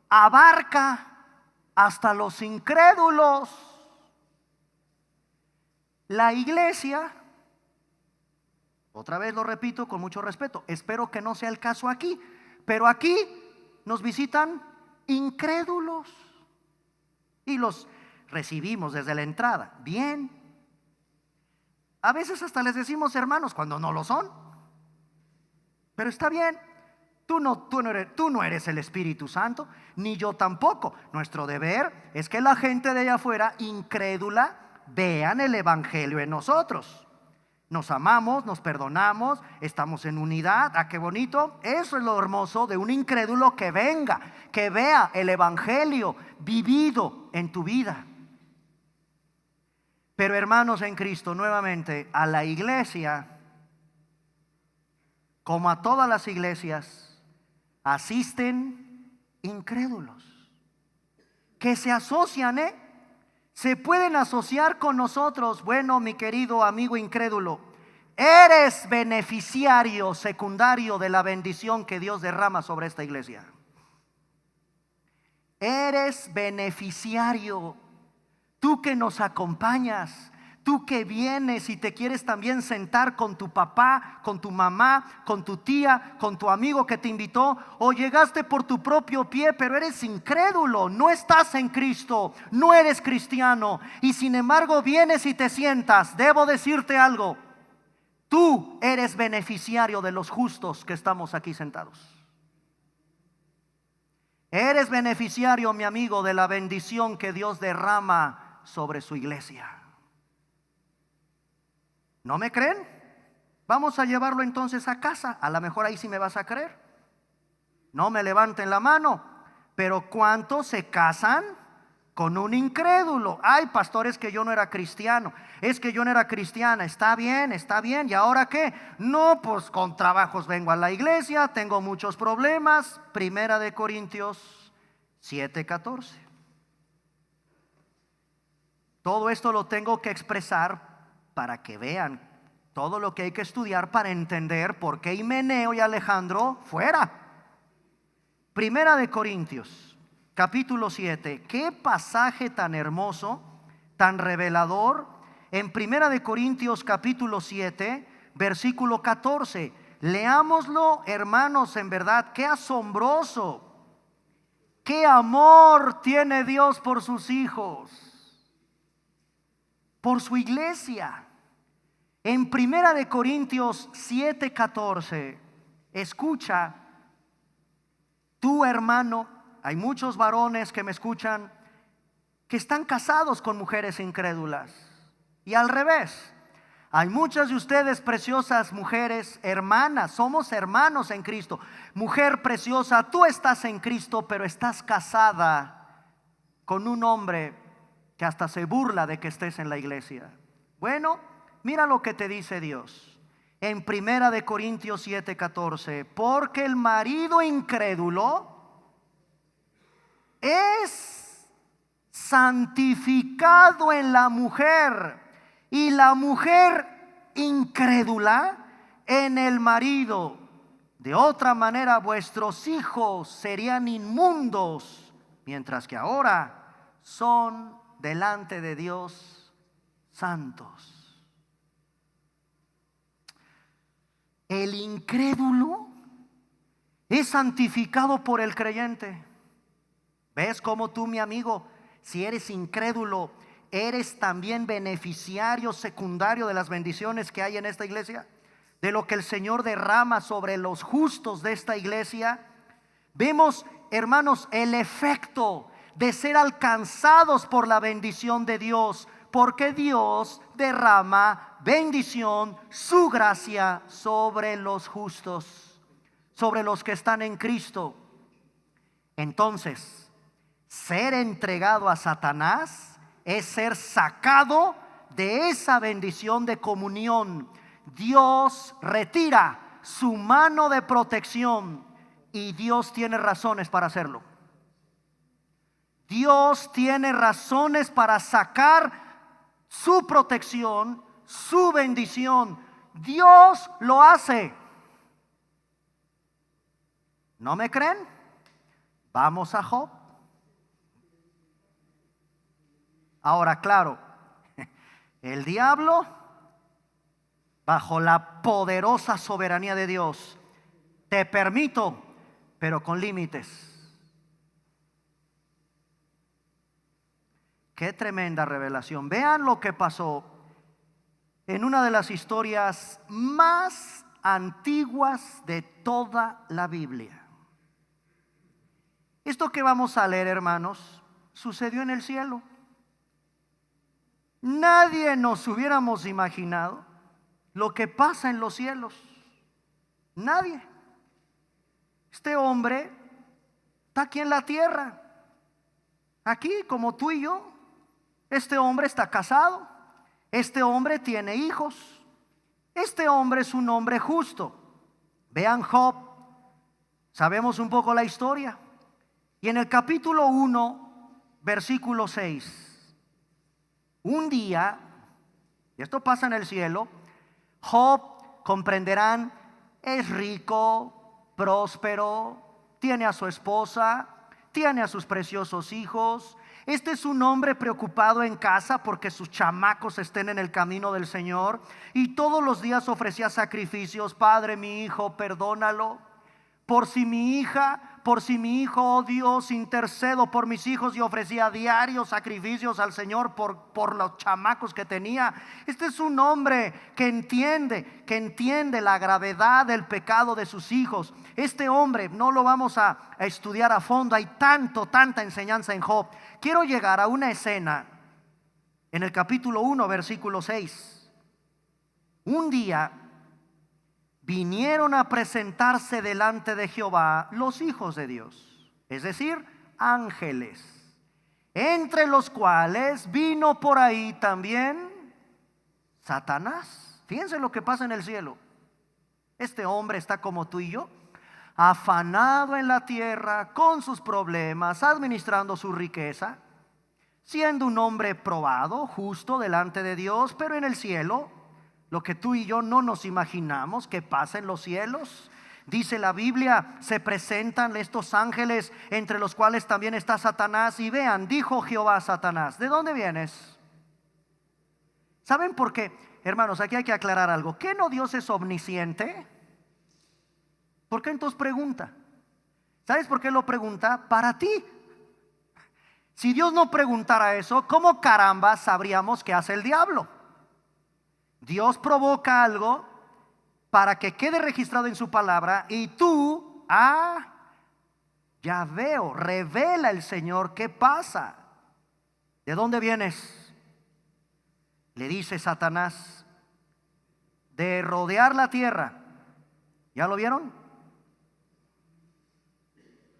abarca hasta los incrédulos. La iglesia, otra vez lo repito con mucho respeto, espero que no sea el caso aquí, pero aquí nos visitan incrédulos y los recibimos desde la entrada. Bien. A veces hasta les decimos hermanos cuando no lo son. Pero está bien. Tú no eres el Espíritu Santo, ni yo tampoco. Nuestro deber es que la gente de allá afuera incrédula vean el evangelio en nosotros. Nos amamos, nos perdonamos, estamos en unidad. ¿Ah, qué bonito? Eso es lo hermoso de un incrédulo que venga, que vea el evangelio vivido en tu vida. Pero hermanos en Cristo, nuevamente, a la iglesia, como a todas las iglesias, asisten incrédulos que se asocian, se pueden asociar con nosotros. Bueno, mi querido amigo incrédulo, eres beneficiario secundario de la bendición que Dios derrama sobre esta iglesia. Eres beneficiario. Tú que nos acompañas, tú que vienes y te quieres también sentar con tu papá, con tu mamá, con tu tía, con tu amigo que te invitó, o llegaste por tu propio pie, pero eres incrédulo, no estás en Cristo, no eres cristiano, y sin embargo vienes y te sientas. Debo decirte algo: tú eres beneficiario de los justos que estamos aquí sentados. Eres beneficiario, mi amigo, de la bendición que Dios derrama sobre su iglesia. ¿No me creen? Vamos a llevarlo entonces a casa. A lo mejor ahí sí me vas a creer. No me levanten la mano. Pero ¿cuántos se casan con un incrédulo? Ay, pastor, es que yo no era cristiano, es que yo no era cristiana. Está bien, ¿y ahora qué? No, pues con trabajos vengo a la iglesia, tengo muchos problemas. Primera de Corintios 7:14. Todo esto lo tengo que expresar para que vean todo lo que hay que estudiar para entender por qué Himeneo y Alejandro fuera. Primera de Corintios capítulo 7. Qué pasaje tan hermoso, tan revelador. En Primera de Corintios capítulo 7 versículo 14. Leámoslo, hermanos, en verdad, qué asombroso, qué amor tiene Dios por sus hijos, por su iglesia. En Primera de Corintios 7:14, escucha, tú hermano, hay muchos varones que me escuchan que están casados con mujeres incrédulas, y al revés, hay muchas de ustedes preciosas mujeres, hermanas, somos hermanos en Cristo. Mujer preciosa, tú estás en Cristo, pero estás casada con un hombre que hasta se burla de que estés en la iglesia. Bueno, mira lo que te dice Dios en Primera de Corintios 7:14. Porque el marido incrédulo es santificado en la mujer, y la mujer incrédula en el marido. De otra manera vuestros hijos serían inmundos, mientras que ahora son delante de Dios santos. El incrédulo es santificado por el creyente. ¿Ves cómo tú, mi amigo, si eres incrédulo, eres también beneficiario secundario de las bendiciones que hay en esta iglesia? De lo que el Señor derrama sobre los justos de esta iglesia. Vemos, hermanos, el efecto de ser alcanzados por la bendición de Dios, porque Dios derrama bendición, su gracia sobre los justos, sobre los que están en Cristo. Entonces, ser entregado a Satanás es ser sacado de esa bendición de comunión. Dios retira su mano de protección, y Dios tiene razones para hacerlo. Dios tiene razones para sacar su protección, su bendición. Dios lo hace. ¿No me creen? Vamos a Job. Ahora, claro, el diablo, bajo la poderosa soberanía de Dios, te permito, pero con límites. Qué tremenda revelación. Vean lo que pasó en una de las historias más antiguas de toda la Biblia. Esto que vamos a leer, hermanos, sucedió en el cielo. Nadie nos hubiéramos imaginado lo que pasa en los cielos. Nadie. Este hombre está aquí en la tierra, aquí como tú y yo. Este hombre está casado, Este hombre tiene hijos. Este hombre es un hombre justo. Vean Job. Sabemos un poco la historia. Y en el capítulo 1, versículo 6. Un día, y esto pasa en el cielo, Job, comprenderán, es rico, próspero, tiene a su esposa, tiene a sus preciosos hijos. Este es un hombre preocupado en casa porque sus chamacos estén en el camino del Señor, y todos los días ofrecía sacrificios. Padre, mi hijo, perdónalo. Por si mi hija, por si mi hijo, oh Dios, intercedo por mis hijos, y ofrecía diarios sacrificios al Señor por los chamacos que tenía. Este es un hombre que entiende la gravedad del pecado de sus hijos. Este hombre no lo vamos a estudiar a fondo. Hay tanta enseñanza en Job. Quiero llegar a una escena en el capítulo 1, versículo 6. Un día vinieron a presentarse delante de Jehová los hijos de Dios, es decir, ángeles, entre los cuales vino por ahí también Satanás. Fíjense lo que pasa en el cielo. Este hombre está como tú y yo, afanado en la tierra con sus problemas, administrando su riqueza, siendo un hombre probado, justo delante de Dios. Pero en el cielo, lo que tú y yo no nos imaginamos que pasa en los cielos. Dice la Biblia, se presentan estos ángeles, entre los cuales también está Satanás. Y vean, dijo Jehová a Satanás: ¿de dónde vienes? ¿Saben por qué? Hermanos, aquí hay que aclarar algo. ¿Qué no Dios es omnisciente? ¿Por qué entonces pregunta? ¿Sabes por qué lo pregunta? Para ti. Si Dios no preguntara eso, ¿cómo caramba sabríamos qué hace el diablo? Dios provoca algo para que quede registrado en su palabra, y tú, ya veo, revela el Señor qué pasa. ¿De dónde vienes? Le dice Satanás: de rodear la tierra. ¿Ya lo vieron?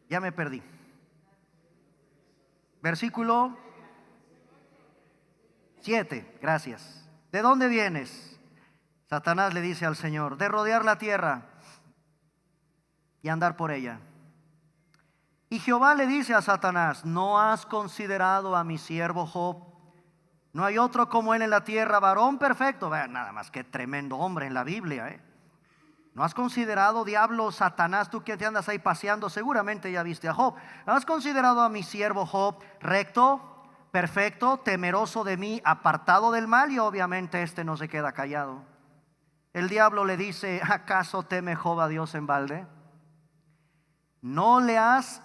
Ya me perdí. Versículo 7, gracias. ¿De dónde vienes? Satanás le dice al Señor: de rodear la tierra y andar por ella. Y Jehová le dice a Satanás: ¿no has considerado a mi siervo Job? No hay otro como él en la tierra, varón perfecto. Vean nada más, qué tremendo hombre en la Biblia, ¿No has considerado, diablo, Satanás, tú que te andas ahí paseando? Seguramente ya viste a Job. ¿No has considerado a mi siervo Job recto, perfecto, temeroso de mí, apartado del mal? Y obviamente este no se queda callado. El diablo le dice: ¿acaso teme Job a Dios en balde? No le has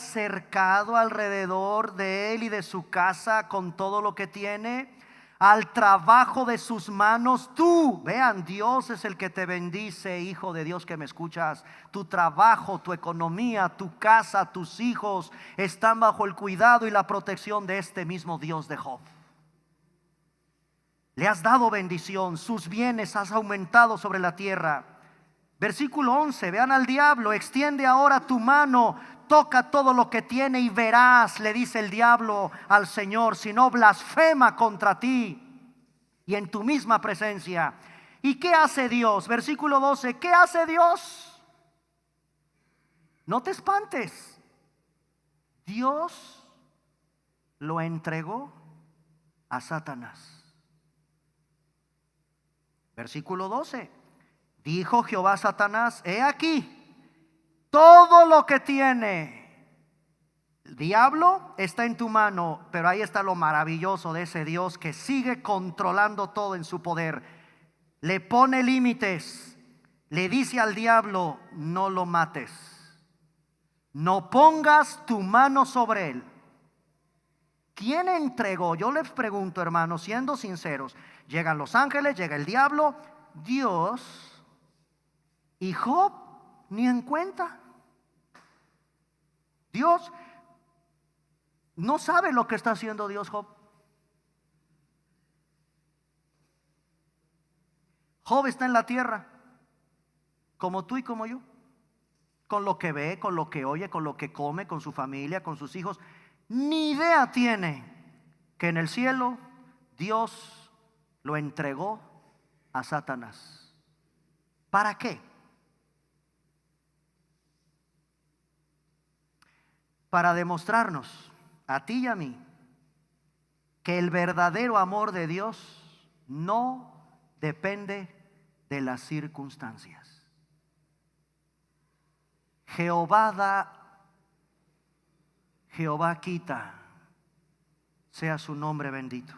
cercado alrededor de él y de su casa con todo lo que tiene, al trabajo de sus manos. Tú, vean, Dios es el que te bendice, hijo de Dios que me escuchas. Tu trabajo, tu economía, tu casa, tus hijos están bajo el cuidado y la protección de este mismo Dios de Job. Le has dado bendición, sus bienes has aumentado sobre la tierra. Versículo 11, vean al diablo: extiende ahora tu mano, toca todo lo que tiene y verás, le dice el diablo al Señor, si no blasfema contra ti y en tu misma presencia. ¿Y qué hace Dios? Versículo 12, ¿qué hace Dios? No te espantes. Dios lo entregó a Satanás. Versículo 12, dijo Jehová a Satanás: he aquí, todo lo que tiene el diablo está en tu mano. Pero ahí está lo maravilloso de ese Dios que sigue controlando todo en su poder. Le pone límites. Le dice al diablo: no lo mates, no pongas tu mano sobre él. ¿Quién entregó? Yo les pregunto, hermanos, siendo sinceros. Llegan los ángeles, llega el diablo, Dios, y Job ni en cuenta. Dios no sabe lo que está haciendo Dios, Job. Job está en la tierra, como tú y como yo, con lo que ve, con lo que oye, con lo que come, con su familia, con sus hijos. Ni idea tiene que en el cielo Dios lo entregó a Satanás. ¿Para qué? Para demostrarnos a ti y a mí que el verdadero amor de Dios no depende de las circunstancias. Jehová da, Jehová quita, sea su nombre bendito.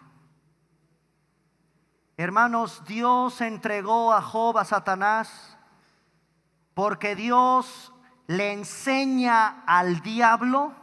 Hermanos, Dios entregó a Job a Satanás porque Dios le enseña al diablo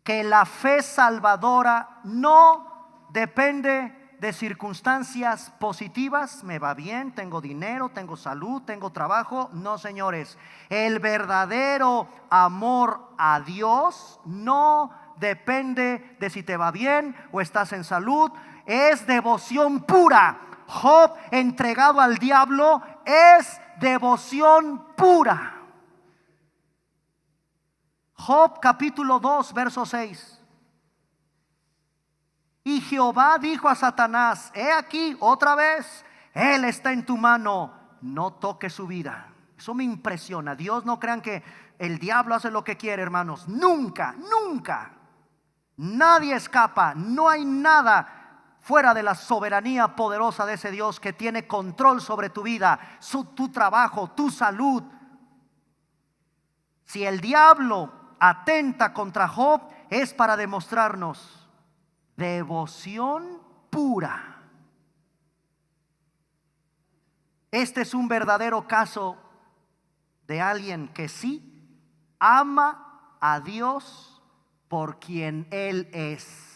que la fe salvadora no depende de circunstancias positivas. Me va bien, tengo dinero, tengo salud, tengo trabajo. No, señores, el verdadero amor a Dios no depende de si te va bien o estás en salud. Es devoción pura. Job entregado al diablo es devoción pura. Job capítulo 2 verso 6. Y Jehová dijo a Satanás: he aquí otra vez, él está en tu mano, no toques su vida. Eso me impresiona. Dios, no crean que el diablo hace lo que quiere, hermanos. Nunca, nunca. Nadie escapa. No hay nada fuera de la soberanía poderosa de ese Dios que tiene control sobre tu vida, tu trabajo, tu salud. Si el diablo atenta contra Job, es para demostrarnos devoción pura. Este es un verdadero caso de alguien que sí ama a Dios por quien Él es.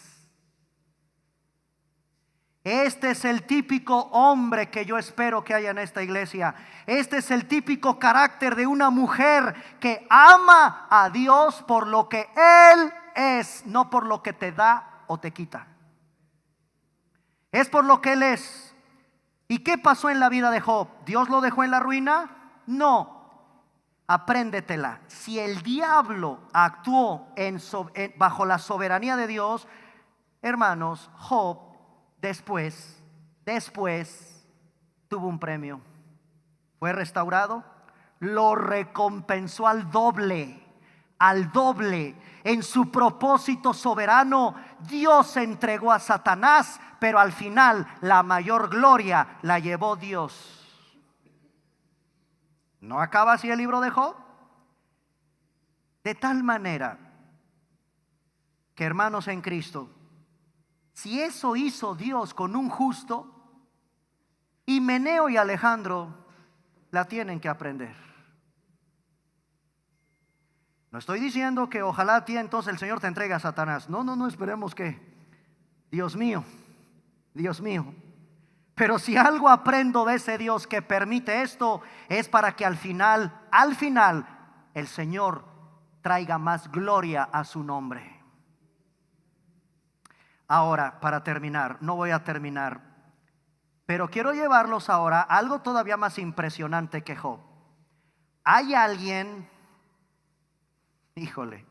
Este es el típico hombre que yo espero que haya en esta iglesia. Este es el típico carácter de una mujer que ama a Dios por lo que Él es, no por lo que te da o te quita. Es por lo que Él es. ¿Y qué pasó en la vida de Job? ¿Dios lo dejó en la ruina? No. Apréndetela. Si el diablo actuó bajo la soberanía de Dios, hermanos, Job después tuvo un premio. Fue restaurado, lo recompensó al doble. En su propósito soberano, Dios entregó a Satanás, pero al final la mayor gloria la llevó Dios. ¿No acaba así el libro de Job? De tal manera que, hermanos en Cristo, si eso hizo Dios con un justo, Himeneo y Alejandro la tienen que aprender. No estoy diciendo que ojalá a ti entonces el Señor te entregue a Satanás. No, esperemos que. Dios mío. Pero si algo aprendo de ese Dios que permite esto, es para que al final, el Señor traiga más gloria a su nombre. Ahora, para terminar, no voy a terminar, pero quiero llevarlos ahora a algo todavía más impresionante que Job. Hay alguien, híjole,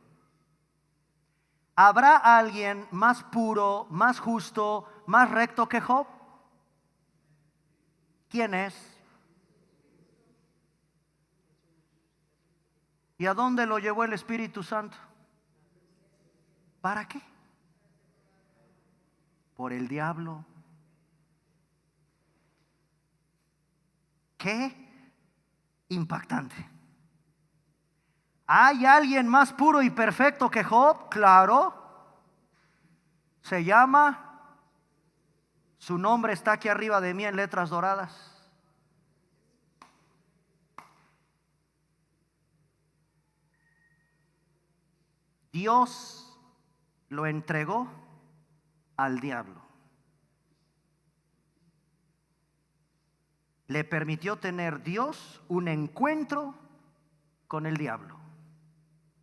¿habrá alguien más puro, más justo, más recto que Job? ¿Quién es? ¿Y a dónde lo llevó el Espíritu Santo? ¿Para qué? Por el diablo. Qué impactante. ¿Hay alguien más puro y perfecto que Job? Claro. Se llama, su nombre está aquí arriba de mí en letras doradas. Dios lo entregó al diablo. Le permitió tener Dios un encuentro con el diablo.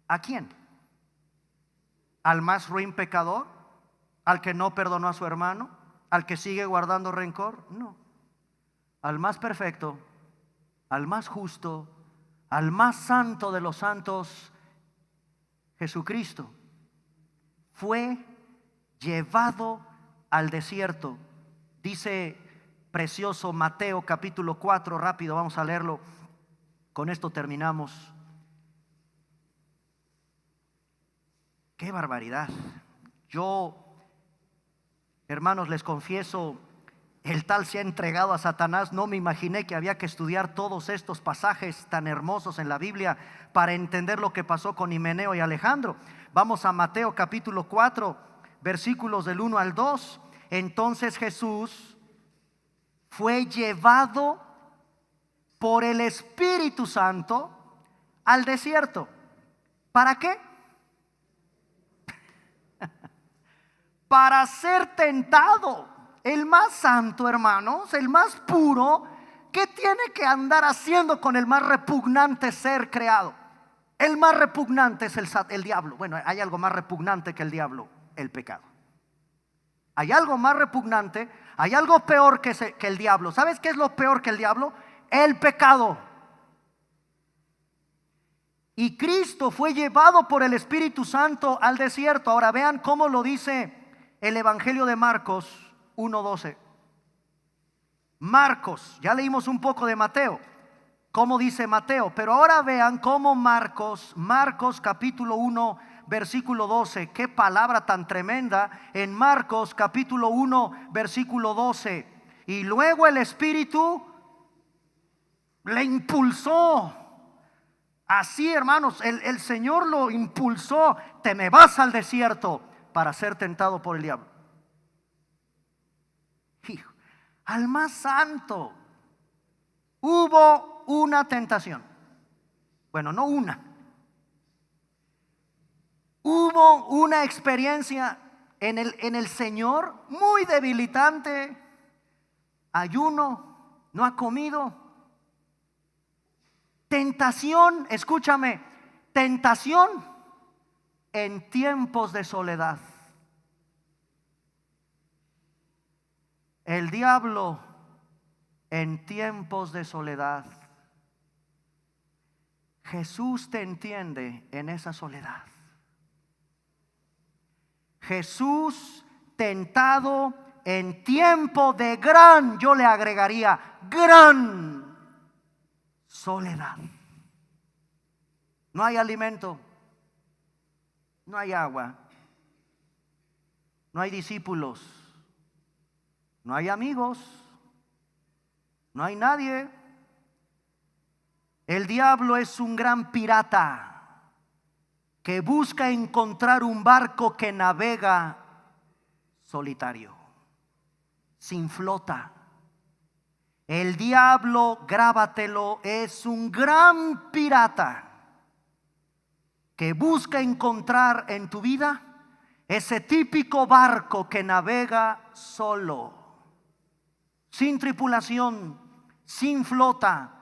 ¿A quién? ¿Al más ruin pecador? ¿Al que no perdonó a su hermano? ¿Al que sigue guardando rencor? No. Al más perfecto, al más justo, al más santo de los santos, Jesucristo, fue llevado al desierto. Dice precioso Mateo capítulo 4, rápido, vamos a leerlo. Con esto terminamos. ¡Qué barbaridad! Yo, hermanos, les confieso, el tal se ha entregado a Satanás. No me imaginé que había que estudiar todos estos pasajes tan hermosos en la Biblia para entender lo que pasó con Himeneo y Alejandro. Vamos a Mateo capítulo 4, versículos del 1 al 2. Entonces Jesús fue llevado por el Espíritu Santo al desierto. ¿Para qué? Para ser tentado. El más santo, hermanos, el más puro, ¿qué tiene que andar haciendo con el más repugnante ser creado? El más repugnante es el diablo. Bueno, hay algo más repugnante que el diablo: el pecado. Hay algo más repugnante, hay algo peor que el diablo. ¿Sabes qué es lo peor que el diablo? El pecado. Y Cristo fue llevado por el Espíritu Santo al desierto. Ahora vean cómo lo dice el Evangelio de Marcos 1:12. Marcos, ya leímos un poco de Mateo, cómo dice Mateo, pero ahora vean cómo Marcos capítulo 1 versículo 12, qué palabra tan tremenda en Marcos capítulo 1 versículo 12. Y luego el Espíritu le impulsó. Así, hermanos, el Señor lo impulsó: te me vas al desierto para ser tentado por el diablo. Hijo, al más santo hubo una tentación. Bueno, no una. Hubo una experiencia en el Señor muy debilitante. Ayuno, no ha comido. Tentación, escúchame, tentación en tiempos de soledad. El diablo en tiempos de soledad. Jesús te entiende en esa soledad. Jesús tentado en tiempo de gran, yo le agregaría, gran soledad. No hay alimento, no hay agua, no hay discípulos, no hay amigos, no hay nadie. El diablo es un gran pirata que busca encontrar un barco que navega solitario, sin flota. El diablo, grábatelo, es un gran pirata que busca encontrar en tu vida ese típico barco que navega solo, sin tripulación, sin flota.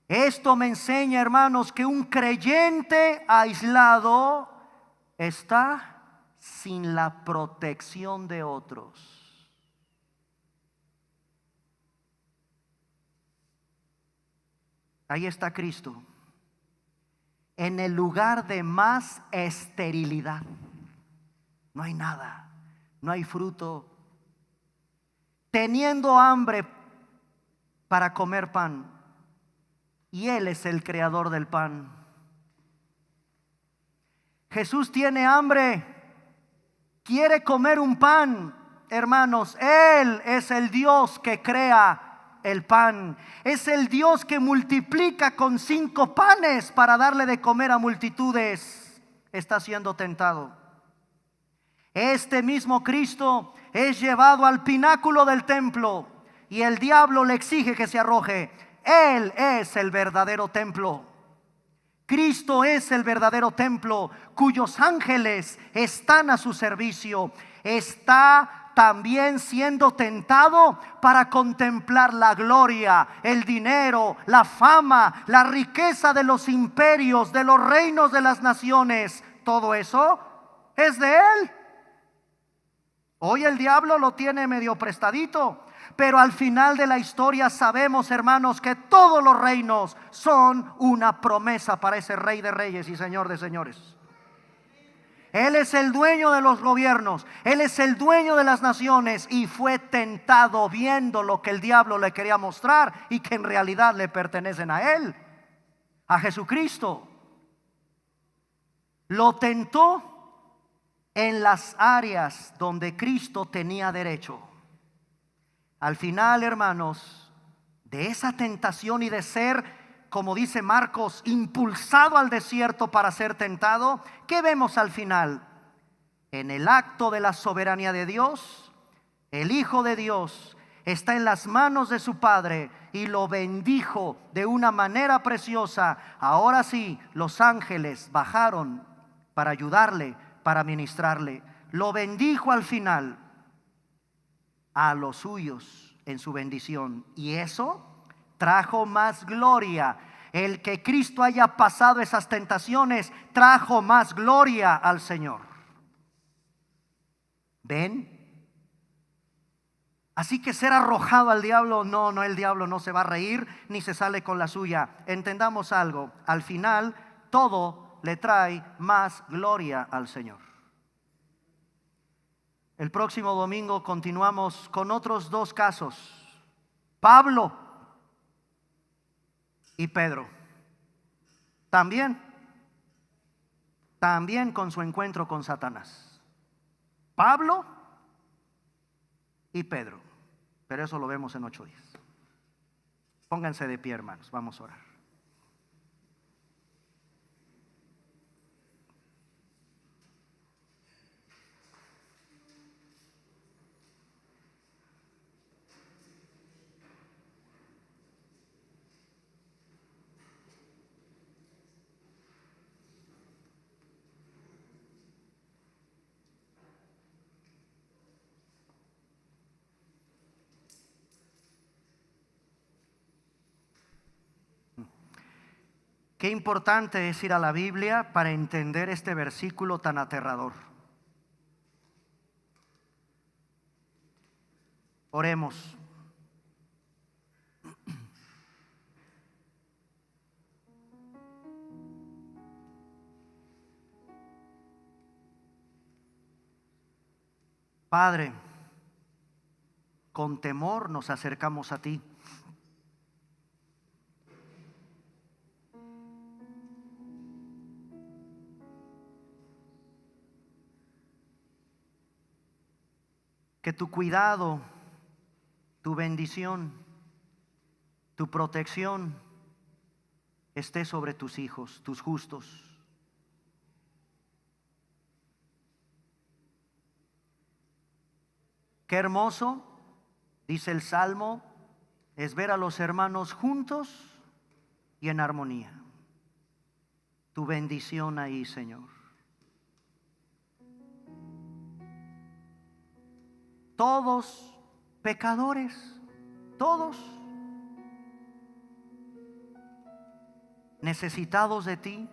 Esto me enseña, hermanos, que un creyente aislado está sin la protección de otros. Ahí está Cristo, en el lugar de más esterilidad. No hay nada, no hay fruto, teniendo hambre para comer pan. Y Él es el creador del pan. Jesús tiene hambre, quiere comer un pan. Hermanos, Él es el Dios que crea el pan. Es el Dios que multiplica con 5 panes para darle de comer a multitudes. Está siendo tentado. Este mismo Cristo es llevado al pináculo del templo y el diablo le exige que se arroje. Él es el verdadero templo. Cristo es el verdadero templo, cuyos ángeles están a su servicio. Está también siendo tentado para contemplar la gloria, el dinero, la fama, la riqueza de los imperios, de los reinos de las naciones. Todo eso es de Él. Hoy el diablo lo tiene medio prestadito, pero al final de la historia sabemos, hermanos, que todos los reinos son una promesa para ese Rey de reyes y Señor de señores. Él es el dueño de los gobiernos, Él es el dueño de las naciones, y fue tentado viendo lo que el diablo le quería mostrar y que en realidad le pertenecen a Él, a Jesucristo. Lo tentó en las áreas donde Cristo tenía derecho. Al final, hermanos, de esa tentación y de ser, como dice Marcos, impulsado al desierto para ser tentado, ¿qué vemos al final? En el acto de la soberanía de Dios, el Hijo de Dios está en las manos de su Padre y lo bendijo de una manera preciosa. Ahora sí, los ángeles bajaron para ayudarle, para ministrarle. Lo bendijo al final a los suyos en su bendición, y eso trajo más gloria. El que Cristo haya pasado esas tentaciones trajo más gloria al Señor. ¿Ven? Así que ser arrojado al diablo, no, el diablo no se va a reír ni se sale con la suya. Entendamos algo, al final todo le trae más gloria al Señor. El próximo domingo continuamos con otros dos casos: Pablo y Pedro. También con su encuentro con Satanás. Pablo y Pedro. Pero eso lo vemos en 8 días. Pónganse de pie, hermanos, vamos a orar. Qué importante es ir a la Biblia para entender este versículo tan aterrador. Oremos. Padre, con temor nos acercamos a ti. Que tu cuidado, tu bendición, tu protección esté sobre tus hijos, tus justos. Qué hermoso, dice el Salmo, es ver a los hermanos juntos y en armonía. Tu bendición ahí, Señor. Todos pecadores, todos necesitados de ti,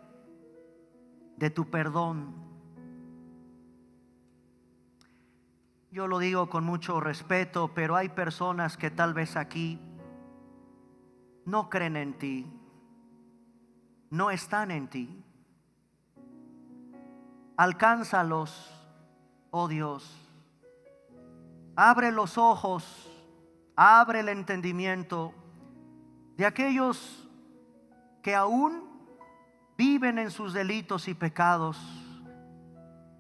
de tu perdón. Yo lo digo con mucho respeto, pero hay personas que tal vez aquí no creen en ti, no están en ti. Alcánzalos, oh Dios. Abre los ojos, abre el entendimiento de aquellos que aún viven en sus delitos y pecados,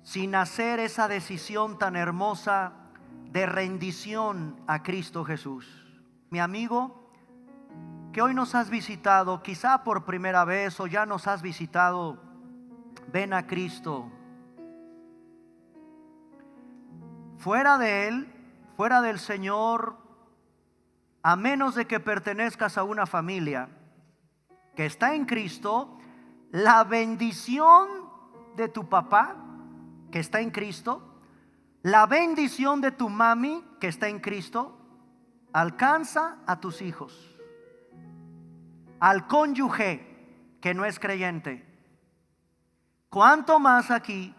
sin hacer esa decisión tan hermosa de rendición a Cristo Jesús. Mi amigo, que hoy nos has visitado, quizá por primera vez o ya nos has visitado, ven a Cristo. Fuera de Él, fuera del Señor, a menos de que pertenezcas a una familia que está en Cristo, la bendición de tu papá que está en Cristo, la bendición de tu mami que está en Cristo, alcanza a tus hijos, al cónyuge que no es creyente. Cuanto más aquí,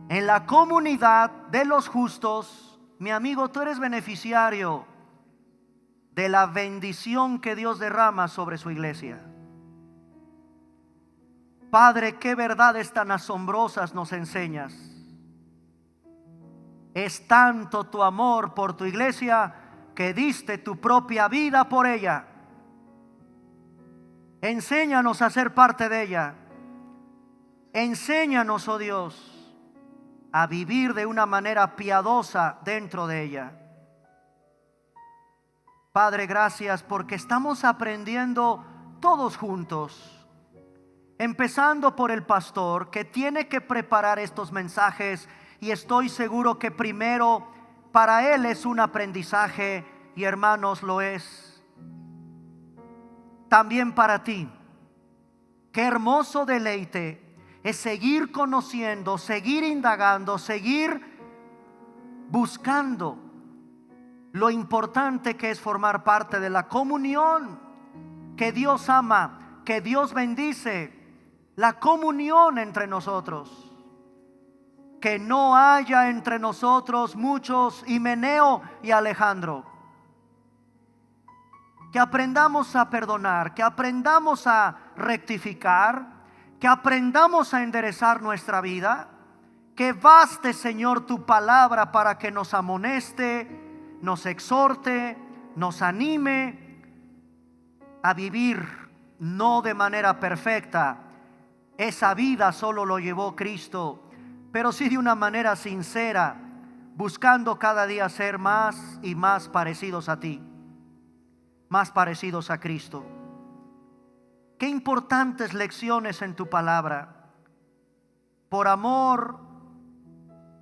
en la comunidad de los justos. Mi amigo, tú eres beneficiario de la bendición que Dios derrama sobre su iglesia. Padre, qué verdades tan asombrosas nos enseñas. Es tanto tu amor por tu iglesia que diste tu propia vida por ella. Enséñanos a ser parte de ella. Enséñanos, oh Dios, a vivir de una manera piadosa dentro de ella. Padre, gracias porque estamos aprendiendo todos juntos, empezando por el pastor que tiene que preparar estos mensajes, y estoy seguro que primero para él es un aprendizaje, y hermanos, lo es también para ti. Qué hermoso deleite es seguir conociendo, seguir indagando, seguir buscando lo importante que es formar parte de la comunión que Dios ama, que Dios bendice, la comunión entre nosotros. Que no haya entre nosotros muchos Himeneo y Alejandro. Que aprendamos a perdonar, que aprendamos a rectificar, que aprendamos a enderezar nuestra vida. Que baste, Señor, tu palabra para que nos amoneste, nos exhorte, nos anime a vivir, no de manera perfecta. Esa vida solo lo llevó Cristo, pero sí de una manera sincera, buscando cada día ser más y más parecidos a ti, más parecidos a Cristo. Qué importantes lecciones en tu palabra. Por amor,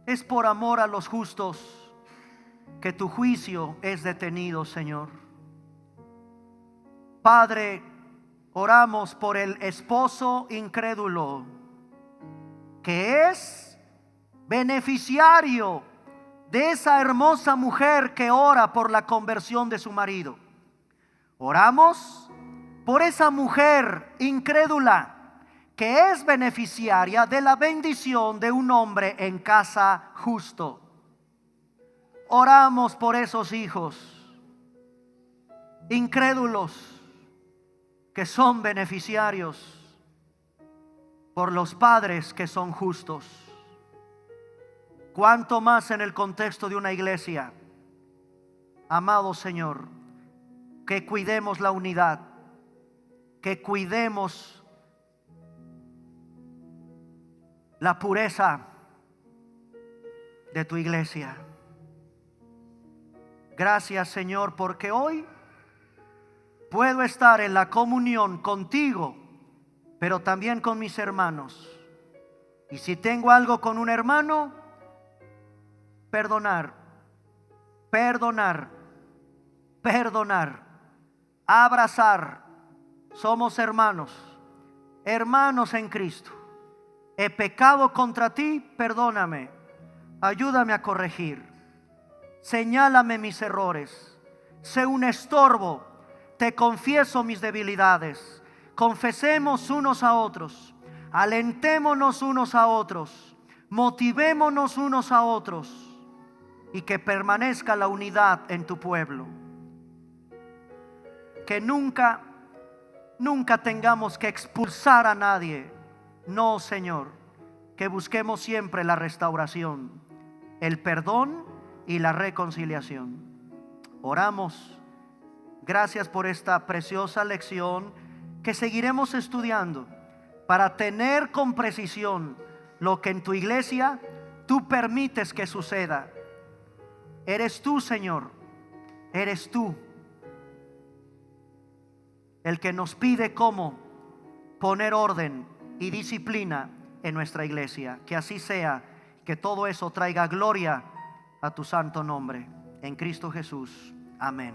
es por amor a los justos que tu juicio es detenido, Señor. Padre, oramos por el esposo incrédulo que es beneficiario de esa hermosa mujer que ora por la conversión de su marido. Oramos por esa mujer incrédula que es beneficiaria de la bendición de un hombre en casa justo. Oramos por esos hijos incrédulos que son beneficiarios por los padres que son justos. Cuánto más en el contexto de una iglesia. Amado Señor, que cuidemos la unidad, que cuidemos la pureza de tu iglesia. Gracias, Señor, porque hoy puedo estar en la comunión contigo, pero también con mis hermanos. Y si tengo algo con un hermano, perdonar, perdonar, perdonar, abrazar. Somos hermanos, hermanos en Cristo. He pecado contra ti, perdóname, ayúdame a corregir, señálame mis errores, sé un estorbo, te confieso mis debilidades. Confesemos unos a otros, alentémonos unos a otros, motivémonos unos a otros, y que permanezca la unidad en tu pueblo. Que nunca tengamos que expulsar a nadie. No, Señor, que busquemos siempre la restauración, el perdón y la reconciliación. Oramos. Gracias por esta preciosa lección que seguiremos estudiando para tener con precisión lo que en tu iglesia tú permites que suceda. Eres tú, Señor, eres tú el que nos pide cómo poner orden y disciplina en nuestra iglesia. Que así sea, que todo eso traiga gloria a tu santo nombre. En Cristo Jesús. Amén.